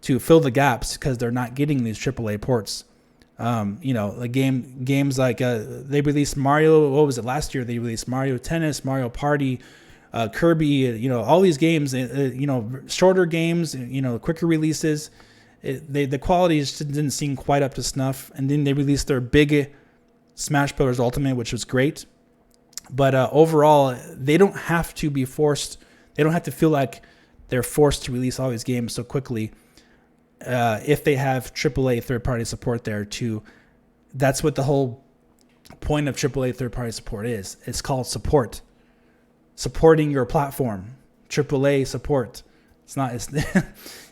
to fill the gaps because they're not getting these AAA ports. Like games like they released Mario. What was it last year? They released Mario Tennis, Mario Party, Kirby. All these games. Shorter games. Quicker releases. The quality just didn't seem quite up to snuff. And then they released their big Smash Bros. Ultimate, which was great. But overall, they don't have to be forced. They don't have to feel like they're forced to release all these games so quickly. If they have AAA third-party support there too. That's what the whole point of AAA third-party support is. It's called support. Supporting your platform. AAA support. It's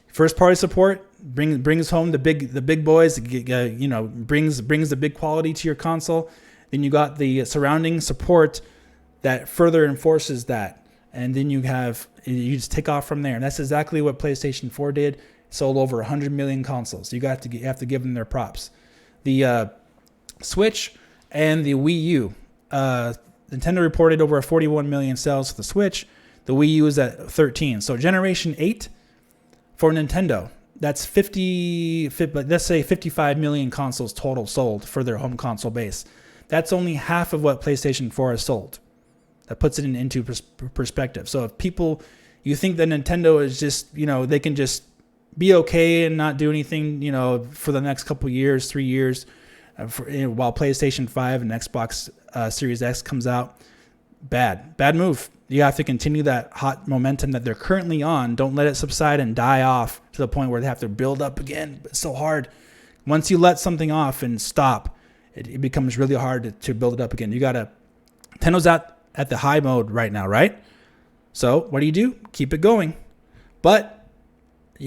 first-party support brings home the big boys, brings the big quality to your console. Then you got the surrounding support that further enforces that. And then you just take off from there. And that's exactly what PlayStation 4 did. Sold over 100 million consoles. You have to give them their props. The Switch and the Wii U. Nintendo reported over 41 million sales for the Switch. The Wii U is at 13. So Generation 8 for Nintendo. That's let's say 55 million consoles total sold for their home console base. That's only half of what PlayStation 4 has sold. That puts it into perspective. So if people, You think that Nintendo is just, they can just be okay and not do anything, for the next couple years, 3 years, while PlayStation 5 and Xbox Series X comes out. Bad move. You have to continue that hot momentum that they're currently on. Don't let it subside and die off to the point where they have to build up again. It's so hard. Once you let something off and stop, it becomes really hard to build it up again. Nintendo's at the high mode right now, right? So what do? Keep it going. But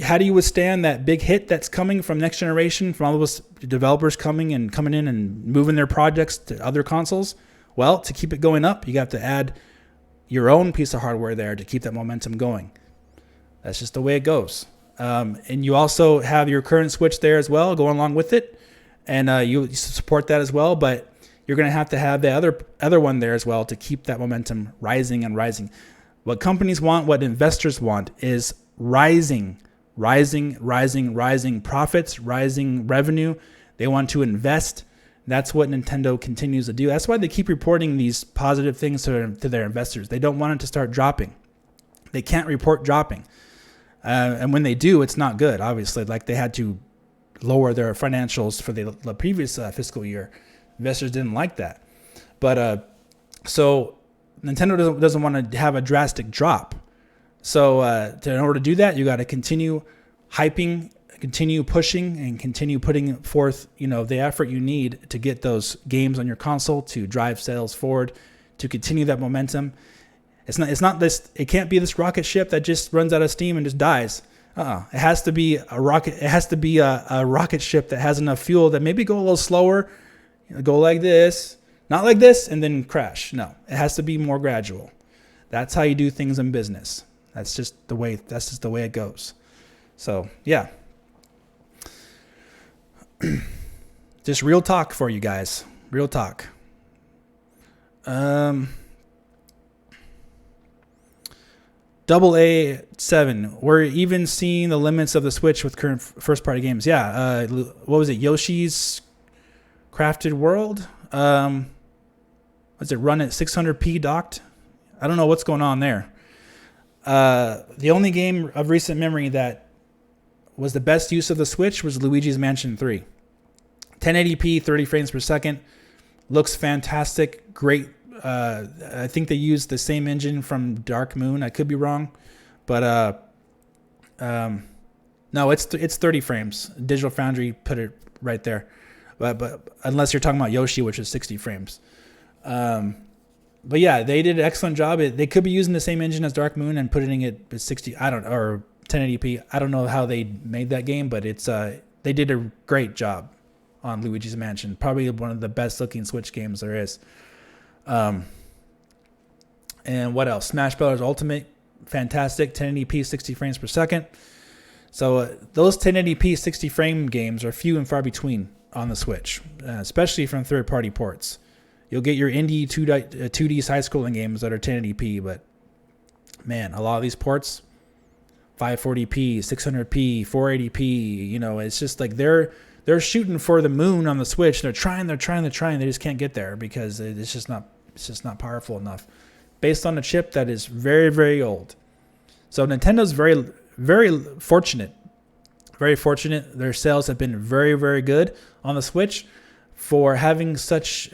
how do you withstand that big hit that's coming from next generation, from all those developers coming in and moving their projects to other consoles? Well, to keep it going up, you have to add your own piece of hardware there to keep that momentum going. That's just the way it goes. And you also have your current Switch there as well, going along with it, and you support that as well. But you're going to have the other one there as well to keep that momentum rising and rising. What companies want, what investors want, is rising profits, rising revenue. They want to invest. That's what Nintendo continues to do. That's why they keep reporting these positive things to their investors. They don't want it to start dropping. They can't report dropping. And when they do, it's not good, obviously. Like they had to lower their financials for the previous fiscal year. Investors didn't like that. But so Nintendo doesn't want to have a drastic drop. So in order to do that, you got to continue hyping, continue pushing, and continue putting forth, the effort you need to get those games on your console to drive sales forward, to continue that momentum. It's not this. It can't be this rocket ship that just runs out of steam and just dies. It has to be a rocket. It has to be a rocket ship that has enough fuel that maybe go a little slower, go like this, not like this, and then crash. No, it has to be more gradual. That's how you do things in business. That's just the way it goes. So yeah. Just real talk for you guys. Real talk. AA7. We're even seeing the limits of the Switch with current first-party games. Yeah. What was it? Yoshi's Crafted World. Was it run at 600p docked? I don't know what's going on there. The only game of recent memory that was the best use of the Switch was Luigi's Mansion 3. 1080p, 30 frames per second. Looks fantastic. Great. I think they used the same engine from Dark Moon. I could be wrong. But no, it's 30 frames. Digital Foundry put it right there. But unless you're talking about Yoshi, which is 60 frames. But yeah, they did an excellent job. They could be using the same engine as Dark Moon and putting it at 60, or 1080p. I don't know how they made that game, but they did a great job on Luigi's Mansion. Probably one of the best looking Switch games there is. And what else? Smash Brothers Ultimate, fantastic, 1080p, 60 frames per second. So those 1080p, 60 frame games are few and far between on the Switch, especially from third-party ports. You'll get your indie 2D side-scrolling games that are 1080p, but man, a lot of these ports, 540p, 600p, 480p, it's just like they're shooting for the moon on the Switch. They're trying. They just can't get there because it's just not powerful enough, based on a chip that is very, very old. So Nintendo's very, very fortunate. Very fortunate. Their sales have been very, very good on the Switch for having having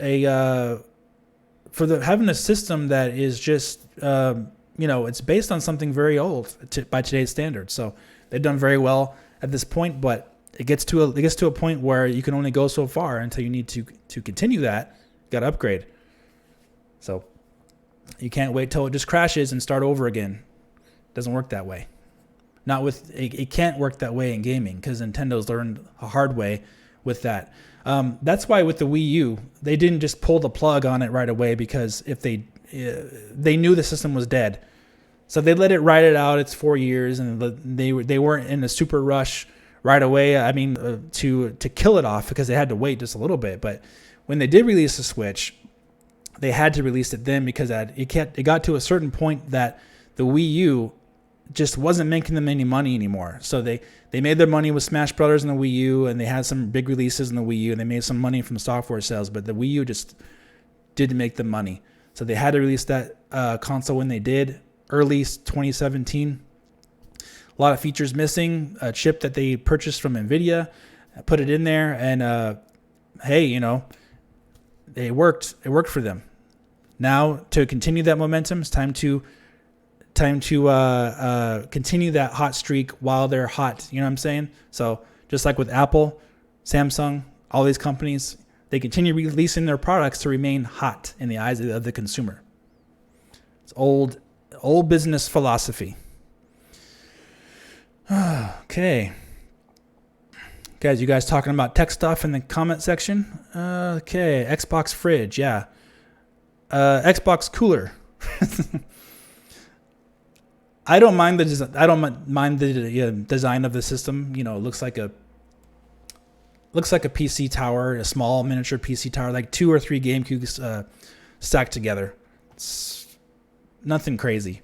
a system that is just it's based on something very old by today's standards. So they've done very well at this point, but it gets to a point where you can only go so far until you need to continue that. You got to upgrade. So you can't wait till it just crashes and start over again. It doesn't work that way. It can't work that way in gaming because Nintendo's learned a hard way with that. That's why with the Wii U, they didn't just pull the plug on it right away, because if they knew the system was dead. So they let it ride it out. It's 4 years, and they weren't in a super rush right away. I mean, to kill it off, because they had to wait just a little bit. But when they did release the Switch, they had to release it then, because it got to a certain point that the Wii U just wasn't making them any money anymore. So they made their money with Smash Brothers and the Wii U, and they had some big releases in the Wii U, and they made some money from software sales, but the Wii U just didn't make them money. So they had to release that console when they did, early 2017. A lot of features missing. A chip that they purchased from NVIDIA, put it in there, and hey, it worked. It worked for them. Now to continue that momentum, it's time to continue that hot streak while they're hot. You know what I'm saying? So just like with Apple, Samsung, all these companies, they continue releasing their products to remain hot in the eyes of the consumer. It's old business philosophy. Okay. Guys, you guys talking about tech stuff in the comment section? Okay. Xbox fridge. Yeah. Xbox cooler. I don't mind the design of the system. It looks like a PC tower, a small miniature PC tower, like 2 or 3 GameCubes stacked together. It's nothing crazy.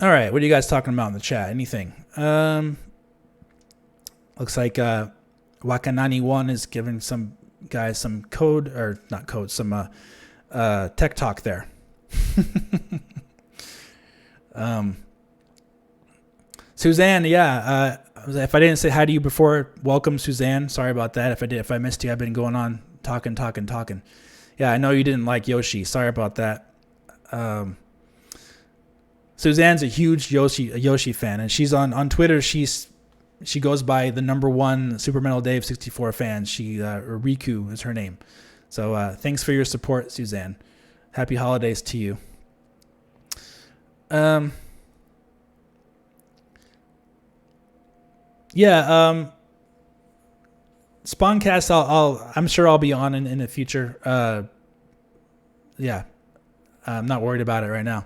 All right, what are you guys talking about in the chat? Anything? Looks like Wakanani1 is giving some guys some code, or not code, some tech talk there. Suzanne, yeah. If I didn't say hi to you before, welcome, Suzanne. Sorry about that. If I missed you, I've been going on talking. Yeah, I know you didn't like Yoshi. Sorry about that. Suzanne's a huge Yoshi fan, and she's on Twitter. She goes by the #1 Super Metal Dave 64 fan. Or Riku is her name. So thanks for your support, Suzanne. Happy holidays to you. Spawncast, I'm sure I'll be on in the future. I'm not worried about it right now.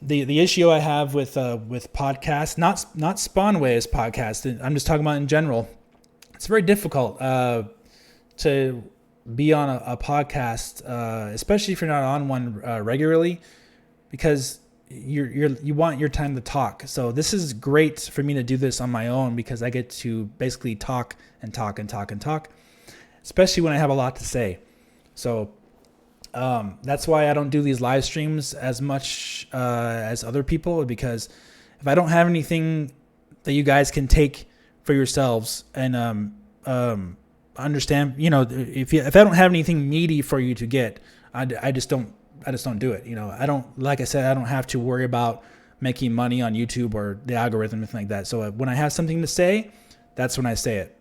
The issue I have with podcasts, not Spawnway's podcast, I'm just talking about in general. It's very difficult to be on a podcast, especially if you're not on one regularly, because you want your time to talk. So this is great for me to do this on my own, because I get to basically talk, especially when I have a lot to say. So that's why I don't do these live streams as much as other people, because if I don't have anything that you guys can take for yourselves and understand, if I don't have anything meaty for you to get, I just don't do it. Like I said, I don't have to worry about making money on YouTube or the algorithm, anything like that. So when I have something to say, that's when I say it.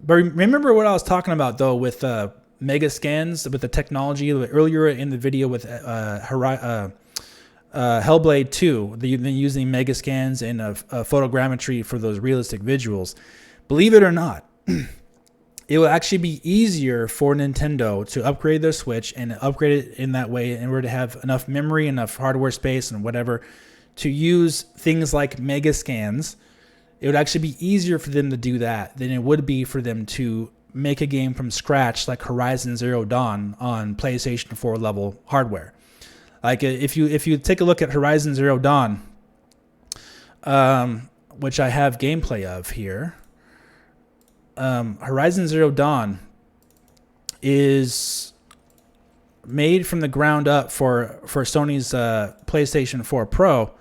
But remember what I was talking about, though, with mega scans, with the technology earlier in the video with Hellblade 2. They've been using mega scans and photogrammetry for those realistic visuals. Believe it or not, it will actually be easier for Nintendo to upgrade their Switch and upgrade it in that way in order to have enough memory, enough hardware space, and whatever to use things like mega scans. It would actually be easier for them to do that than it would be for them to make a game from scratch like Horizon Zero Dawn on PlayStation 4 level hardware. Like if you take a look at Horizon Zero Dawn, which I have gameplay of here, Horizon Zero Dawn is made from the ground up for Sony's PlayStation 4 Pro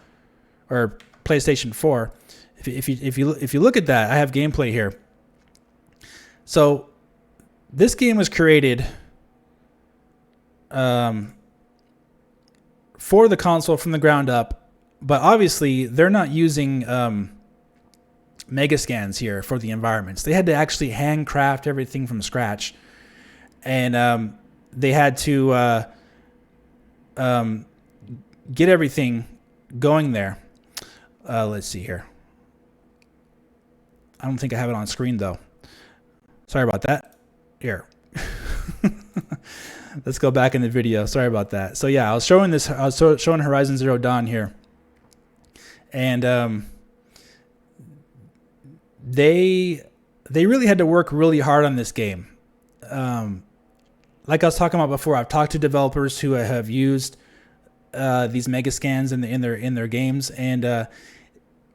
or PlayStation 4. If you look at that, I have gameplay here. So this game was created for the console from the ground up, but obviously they're not using mega scans here for the environments. They had to actually handcraft everything from scratch, and they had to get everything going there. Let's see here. I don't think I have it on screen, though. Sorry about that. Here. Let's go back in the video. Sorry about that. So yeah, I was showing Horizon Zero Dawn here. And they really had to work really hard on this game. Like I was talking about before, I've talked to developers who have used these mega scans in their games, and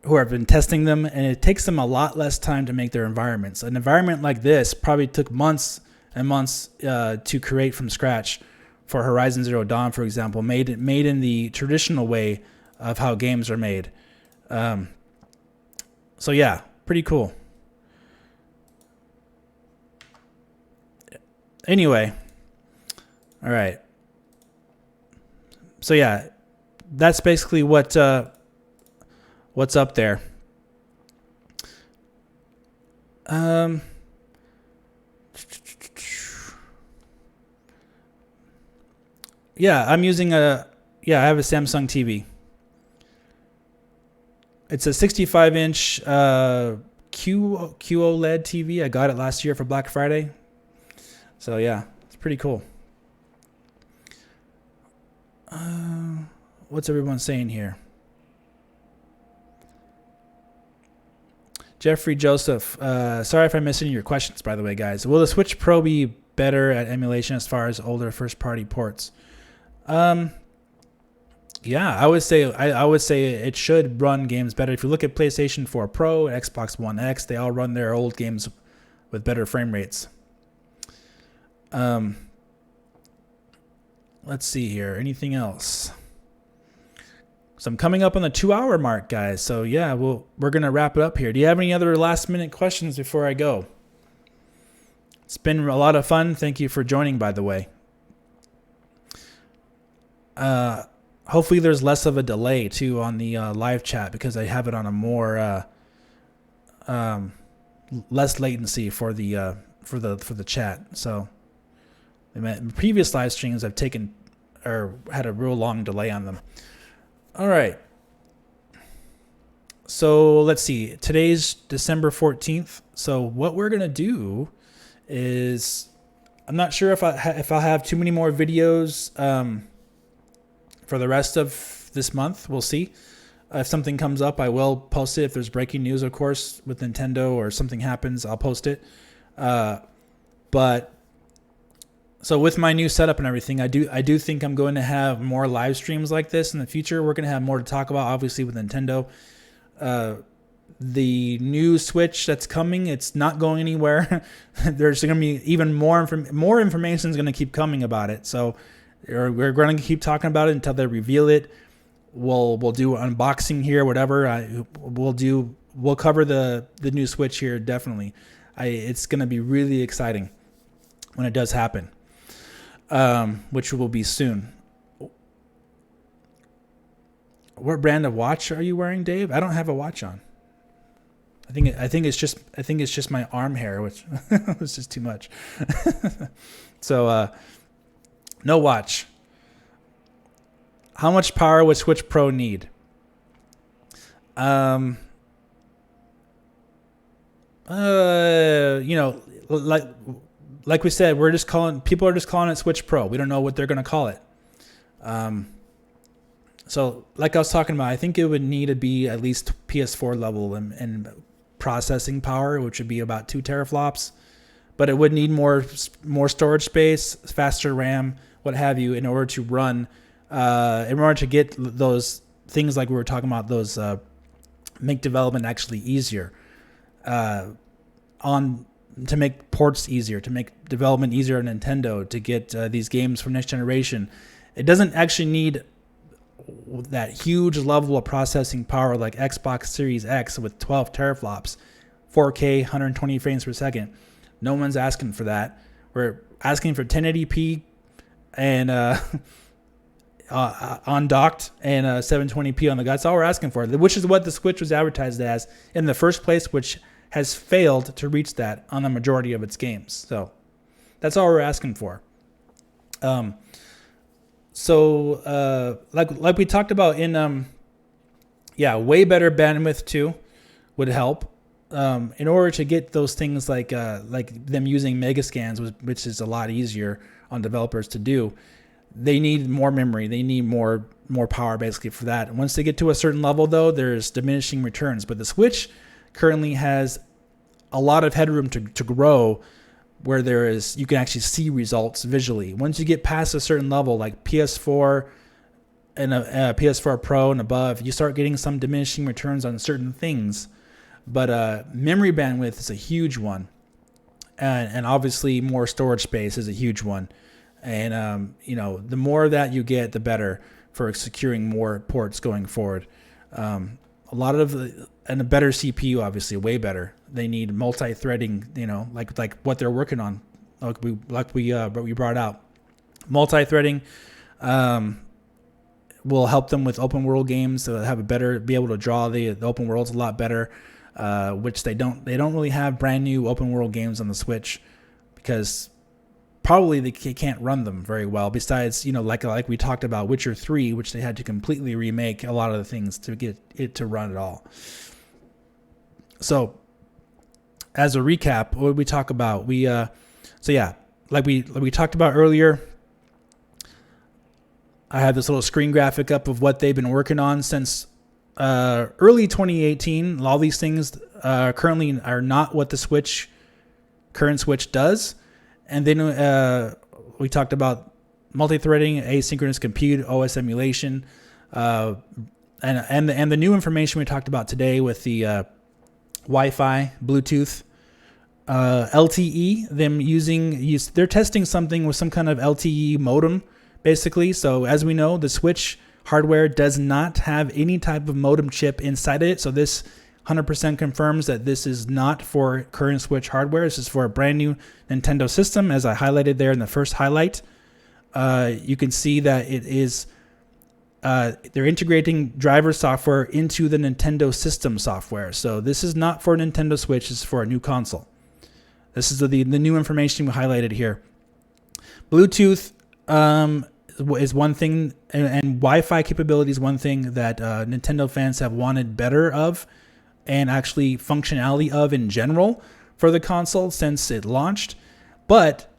who have been testing them, and it takes them a lot less time to make their environments. An environment like this probably took months and months to create from scratch for Horizon Zero Dawn, for example, made in the traditional way of how games are made. So yeah, pretty cool. Anyway, all right. So yeah, that's basically what's up there. Yeah, I have a Samsung TV. It's a 65-inch QOLED TV. I got it last year for Black Friday. So yeah, it's pretty cool. What's everyone saying here? Jeffrey Joseph, sorry if I missed any of your questions, by the way, guys. Will the Switch Pro be better at emulation as far as older first-party ports? Yeah, I would say it should run games better. If you look at PlayStation 4 Pro and Xbox One X, they all run their old games with better frame rates. Let's see here. Anything else? So I'm coming up on the 2-hour mark, guys. So yeah, we're gonna wrap it up here. Do you have any other last-minute questions before I go? It's been a lot of fun. Thank you for joining, by the way. Hopefully there's less of a delay too on the live chat, because I have it on a more less latency for the chat. So in previous live streams I've taken or had a real long delay on them. All right. So let's see. Today's December 14th. So what we're gonna do is, I'm not sure if I'll have too many more videos for the rest of this month. We'll see. If something comes up, I will post it. If there's breaking news, of course, with Nintendo or something happens, I'll post it. But so with my new setup and everything, I do think I'm going to have more live streams like this in the future. We're going to have more to talk about, obviously, with Nintendo. The new Switch that's coming, it's not going anywhere. There's going to be even more information is going to keep coming about it. So we're going to keep talking about it until they reveal it. We'll do an unboxing here, whatever. We'll cover the new Switch here, definitely. It's going to be really exciting when it does happen, which will be soon. What brand of watch are you wearing, Dave? I don't have a watch on. I think it's just my arm hair, which was just too much. So no watch. How much power would Switch Pro need? Like we said, people are just calling it Switch Pro. We don't know what they're going to call it. So like I was talking about, I think it would need to be at least PS4 level and processing power, which would be about 2 teraflops, but it would need more storage space, faster RAM, what have you, in order to run, in order to get those things like we were talking about, those make development actually easier, to make ports easier, to make development easier on Nintendo, to get these games from next generation. It doesn't actually need that huge level of processing power like Xbox Series X with 12 teraflops, 4K, 120 frames per second. No one's asking for that. We're asking for 1080p and undocked and 720p on the guts. That's all we're asking for, which is what the Switch was advertised as in the first place, which has failed to reach that on the majority of its games. So that's all we're asking for. So like we talked about in way better bandwidth too would help. In order to get those things like them using Megascans, which is a lot easier on developers to do, they need more memory. They need more power basically for that. And once they get to a certain level, though, there's diminishing returns. But the Switch currently has a lot of headroom to grow, where you can actually see results visually. Once you get past a certain level, like PS4 and a PS4 Pro and above, you start getting some diminishing returns on certain things. But memory bandwidth is a huge one. and obviously more storage space is a huge one. And the more that you get, the better for securing more ports going forward. And a better CPU, obviously, way better. They need multi-threading, like what they're working on, like we brought out. Multi-threading will help them with open world games to be able to draw the open worlds a lot better, which they don't really have brand new open world games on the Switch because probably they can't run them very well. Besides, like we talked about Witcher 3, which they had to completely remake a lot of the things to get it to run at all. So, as a recap, what did we talk about? Like we talked about earlier, I have this little screen graphic up of what they've been working on since early 2018. All these things currently are not what the current Switch does. And then we talked about multi-threading, asynchronous compute, OS emulation, and the new information we talked about today with the Wi-Fi, Bluetooth, LTE. They're testing something with some kind of LTE modem, basically. So as we know, the Switch hardware does not have any type of modem chip inside of it. So this 100% confirms that this is not for current Switch hardware. This is for a brand new Nintendo system, as I highlighted there in the first highlight. You can see that it is they're integrating driver software into the Nintendo system software. So this is not for Nintendo Switch. This is for a new console. This is the new information we highlighted here. Bluetooth is one thing, and Wi-Fi capability is one thing that Nintendo fans have wanted better of, and actually functionality of in general for the console since it launched. But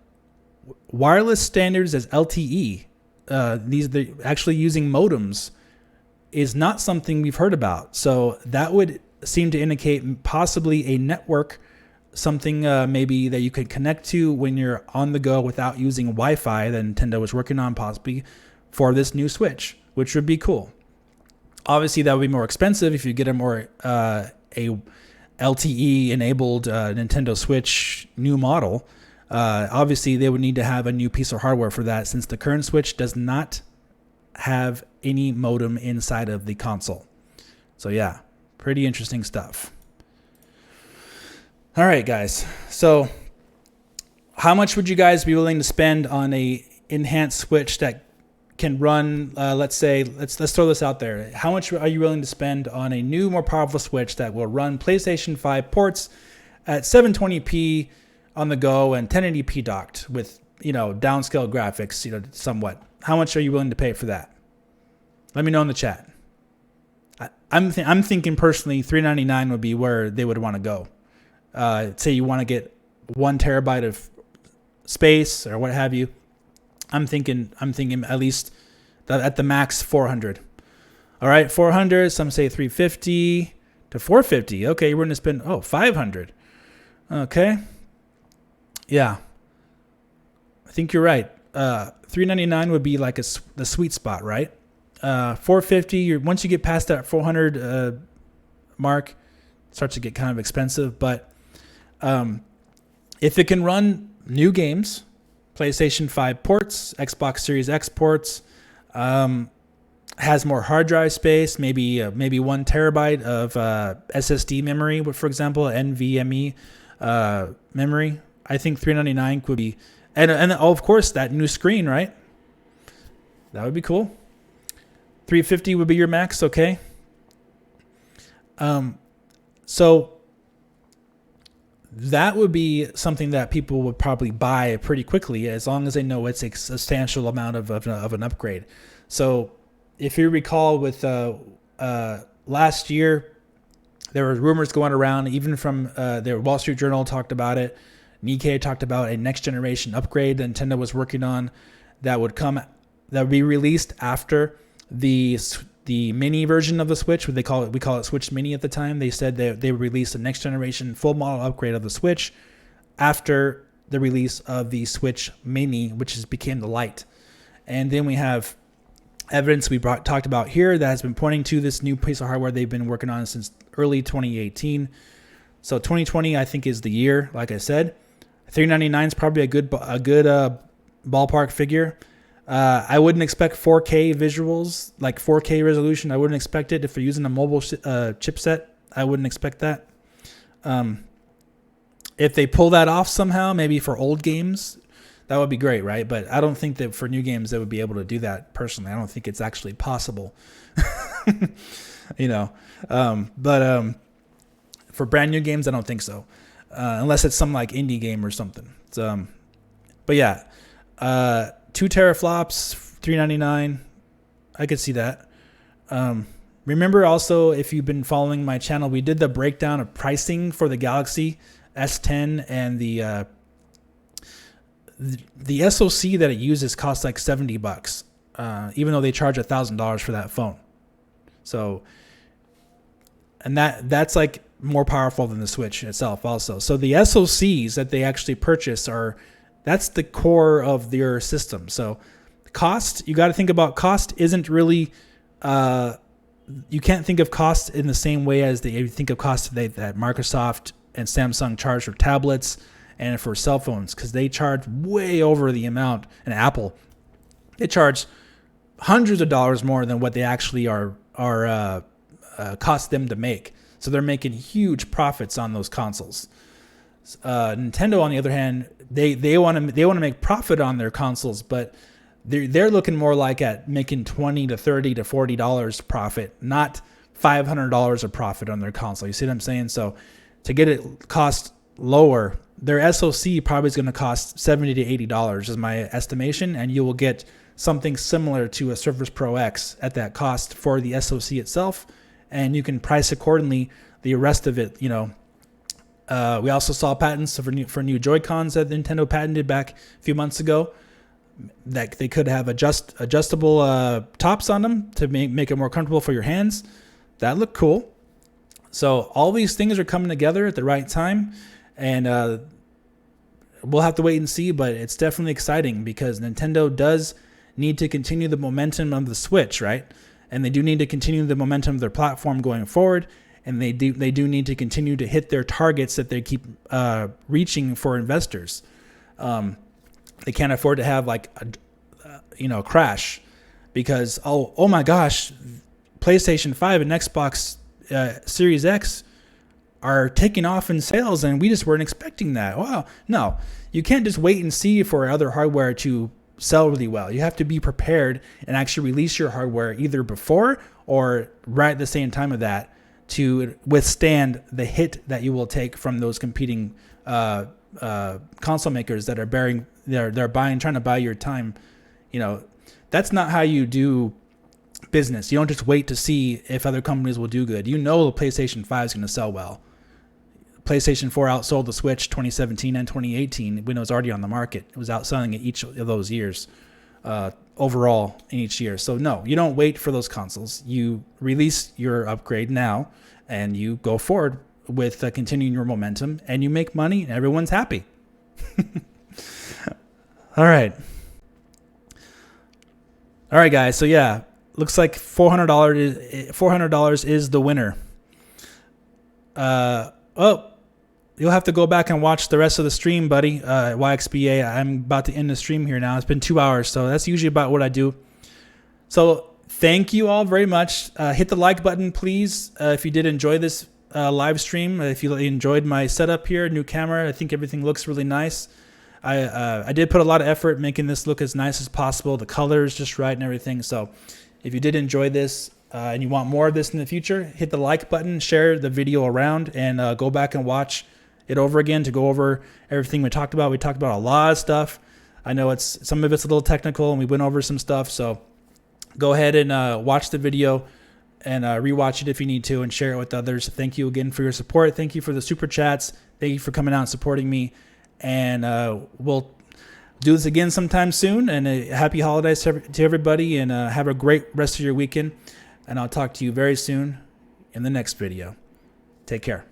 wireless standards as LTE, they're actually using modems, is not something we've heard about. So that would seem to indicate possibly a network, something maybe that you could connect to when you're on the go without using Wi-Fi that Nintendo is working on possibly for this new Switch, which would be cool. Obviously, that would be more expensive if you get a more a LTE-enabled Nintendo Switch new model. Obviously, they would need to have a new piece of hardware for that, since the current Switch does not have any modem inside of the console. So yeah, pretty interesting stuff. All right, guys. So how much would you guys be willing to spend on a enhanced Switch that can run, let's throw this out there. How much are you willing to spend on a new, more powerful Switch that will run PlayStation 5 ports at 720p on the go and 1080p docked with, downscale graphics, somewhat? How much are you willing to pay for that? Let me know in the chat. I'm thinking personally, $399 would be where they would want to go. Say you want to get 1 terabyte of space or what have you. I'm thinking at least at the max 400. All right, 400. Some say 350 to 450. Okay, we're going to spend 500. Okay. Yeah. I think you're right. $399 would be like the sweet spot, right? 450. Once you get past that 400 mark, it starts to get kind of expensive. But if it can run new games, PlayStation 5 ports, Xbox Series X ports, has more hard drive space, maybe 1 terabyte of SSD memory, for example, NVMe memory. I think $399 could be, and of course that new screen, right? That would be cool. $350 would be your max, okay? So that would be something that people would probably buy pretty quickly, as long as they know it's a substantial amount of an upgrade. So if you recall, with last year, there were rumors going around, even from the Wall Street Journal talked about it. Nikkei talked about a next generation upgrade that Nintendo was working on that would be released after the mini version of the Switch. We call it Switch Mini at the time. They said they would release a next generation full model upgrade of the Switch after the release of the Switch Mini, which became the Lite. And then we have evidence we talked about here that has been pointing to this new piece of hardware they've been working on since early 2018. So 2020, I think, is the year, like I said. $399 is probably a good ballpark figure. I wouldn't expect 4K visuals, like 4K resolution. I wouldn't expect it if you're using a mobile chipset. I wouldn't expect that. If they pull that off somehow, maybe for old games, that would be great, right? But I don't think that for new games they would be able to do that personally. I don't think it's actually possible. But for brand new games, I don't think so. Unless it's some like indie game or something. But yeah, 2 teraflops, $399. I could see that. Remember also, if you've been following my channel, we did the breakdown of pricing for the Galaxy S10, and the SoC that it uses costs like $70, even though they charge $1,000 for that phone. So, and that's like more powerful than the Switch itself also. So the SoCs that they actually purchase that's the core of their system. So cost, you got to think about cost isn't really, you can't think of cost in the same way as you think of cost that Microsoft and Samsung charge for tablets and for cell phones, because they charge way over the amount. And Apple, they charge hundreds of dollars more than what they actually cost them to make. So they're making huge profits on those consoles. Nintendo, on the other hand, they want to make profit on their consoles, but they're looking more like at making $20 to $30 to $40 profit, not $500 of profit on their console. You see what I'm saying? So to get it cost lower, their SoC probably is going to cost $70 to $80 is my estimation, and you will get something similar to a Surface Pro X at that cost for the SoC itself, and you can price accordingly the rest of it. We also saw patents for new Joy-Cons that Nintendo patented back a few months ago, that they could have adjustable tops on them to make it more comfortable for your hands. That looked cool. So all these things are coming together at the right time, and we'll have to wait and see, but it's definitely exciting because Nintendo does need to continue the momentum of the Switch, right? And they do need to continue the momentum of their platform going forward, and they do need to continue to hit their targets that they keep reaching for investors. They can't afford to have like a crash because oh my gosh, PlayStation 5 and Xbox Series X are taking off in sales and we just weren't expecting that. Wow, no, you can't just wait and see for other hardware to sell really well. You have to be prepared and actually release your hardware either before or right at the same time of that to withstand the hit that you will take from those competing console makers that are trying to buy your time. That's not how you do business. You don't just wait to see if other companies will do good. The PlayStation 5 is going to sell well. PlayStation 4 outsold the Switch 2017 and 2018 when it was already on the market. It was outselling it each of those years, overall in each year. So no, you don't wait for those consoles. You release your upgrade now, and you go forward with continuing your momentum, and you make money, and everyone's happy. All right, guys. So yeah, looks like $400 is the winner. You'll have to go back and watch the rest of the stream, buddy. YXBA. I'm about to end the stream here now. It's been 2 hours, so that's usually about what I do. So thank you all very much. Hit the like button, please, if you did enjoy this live stream. If you enjoyed my setup here, new camera, I think everything looks really nice. I did put a lot of effort making this look as nice as possible. The colors just right and everything. So if you did enjoy this and you want more of this in the future, hit the like button, share the video around, and go back and watch it over again to go over everything we talked about. We talked about a lot of stuff. I know some of it's a little technical, and we went over some stuff. So go ahead and watch the video and rewatch it if you need to, and share it with others. Thank you again for your support. Thank you for the super chats. Thank you for coming out and supporting me. And we'll do this again sometime soon. And happy holidays to everybody, and have a great rest of your weekend. And I'll talk to you very soon in the next video. Take care.